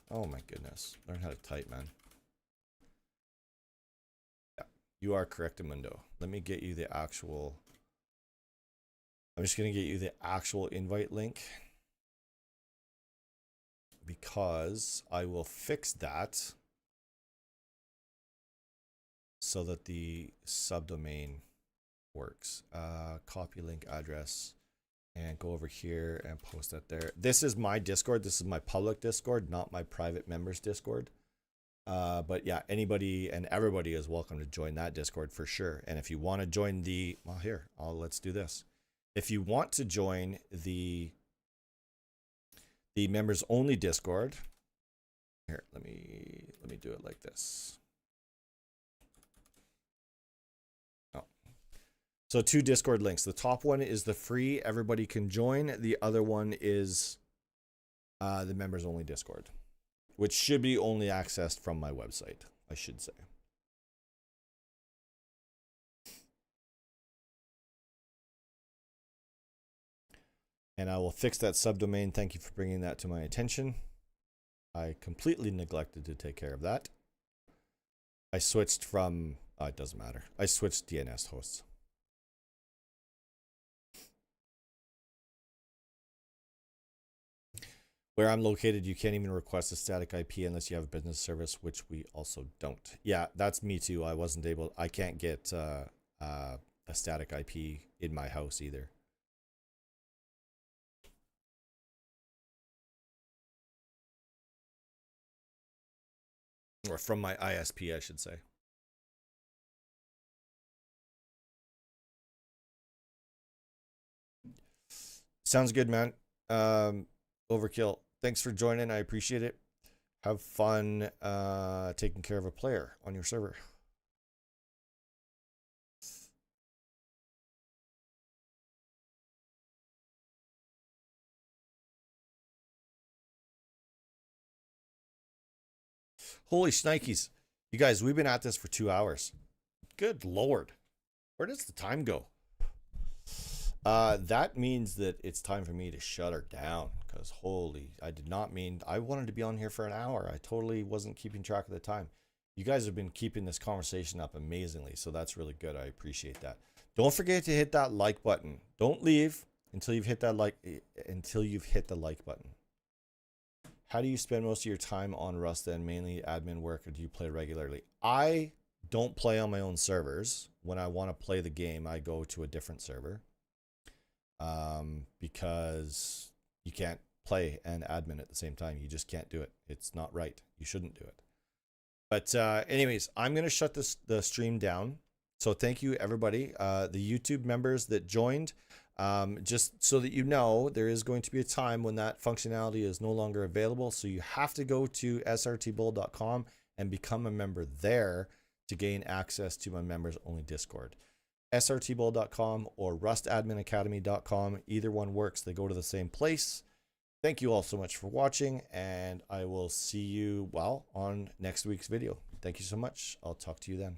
Oh my goodness. Learn how to type, man. Yeah, you are correct, Amundo. Let me get you the actual... I'm just going to get you the actual invite link because I will fix that so that the subdomain works. Copy link address and go over here and post that there. This is my Discord. This is my public Discord, not my private members Discord. But yeah, anybody and everybody is welcome to join that Discord for sure. And if you want to join the, well, here, let's do this. If you want to join the members only Discord, here, let me do it like this. Oh. So 2 Discord links. The top one is the free, everybody can join. The other one is the members only Discord, which should be only accessed from my website, I should say. And I will fix that subdomain. Thank you for bringing that to my attention. I completely neglected to take care of that. I switched from, it doesn't matter. I switched DNS hosts. Where I'm located, you can't even request a static IP unless you have a business service, which we also don't. Yeah, that's me too. I can't get a static IP in my house either. Or from my ISP, I should say. Sounds good, man. Overkill. Thanks for joining. I appreciate it. Have fun taking care of a player on your server. Holy shnikes. You guys, we've been at this for 2 hours. Good Lord. Where does the time go? That means that it's time for me to shut her down because I did not mean, I wanted to be on here for an hour. I totally wasn't keeping track of the time. You guys have been keeping this conversation up amazingly, so that's really good. I appreciate that. Don't forget to hit that like button. Don't leave until you've hit the like button. How do you spend most of your time on Rust then? Mainly admin work, or do you play regularly? I don't play on my own servers. When I want to play the game, I go to a different server. Because you can't play and admin at the same time. You just can't do it. It's not right. You shouldn't do it. But anyways, I'm going to shut the stream down. So thank you, everybody. The YouTube members that joined, Just so that you know, there is going to be a time when that functionality is no longer available. So you have to go to srtbull.com and become a member there to gain access to my members only Discord. srtbull.com or rustadminacademy.com. Either one works. They go to the same place. Thank you all so much for watching, and I will see you, well, on next week's video. Thank you so much. I'll talk to you then.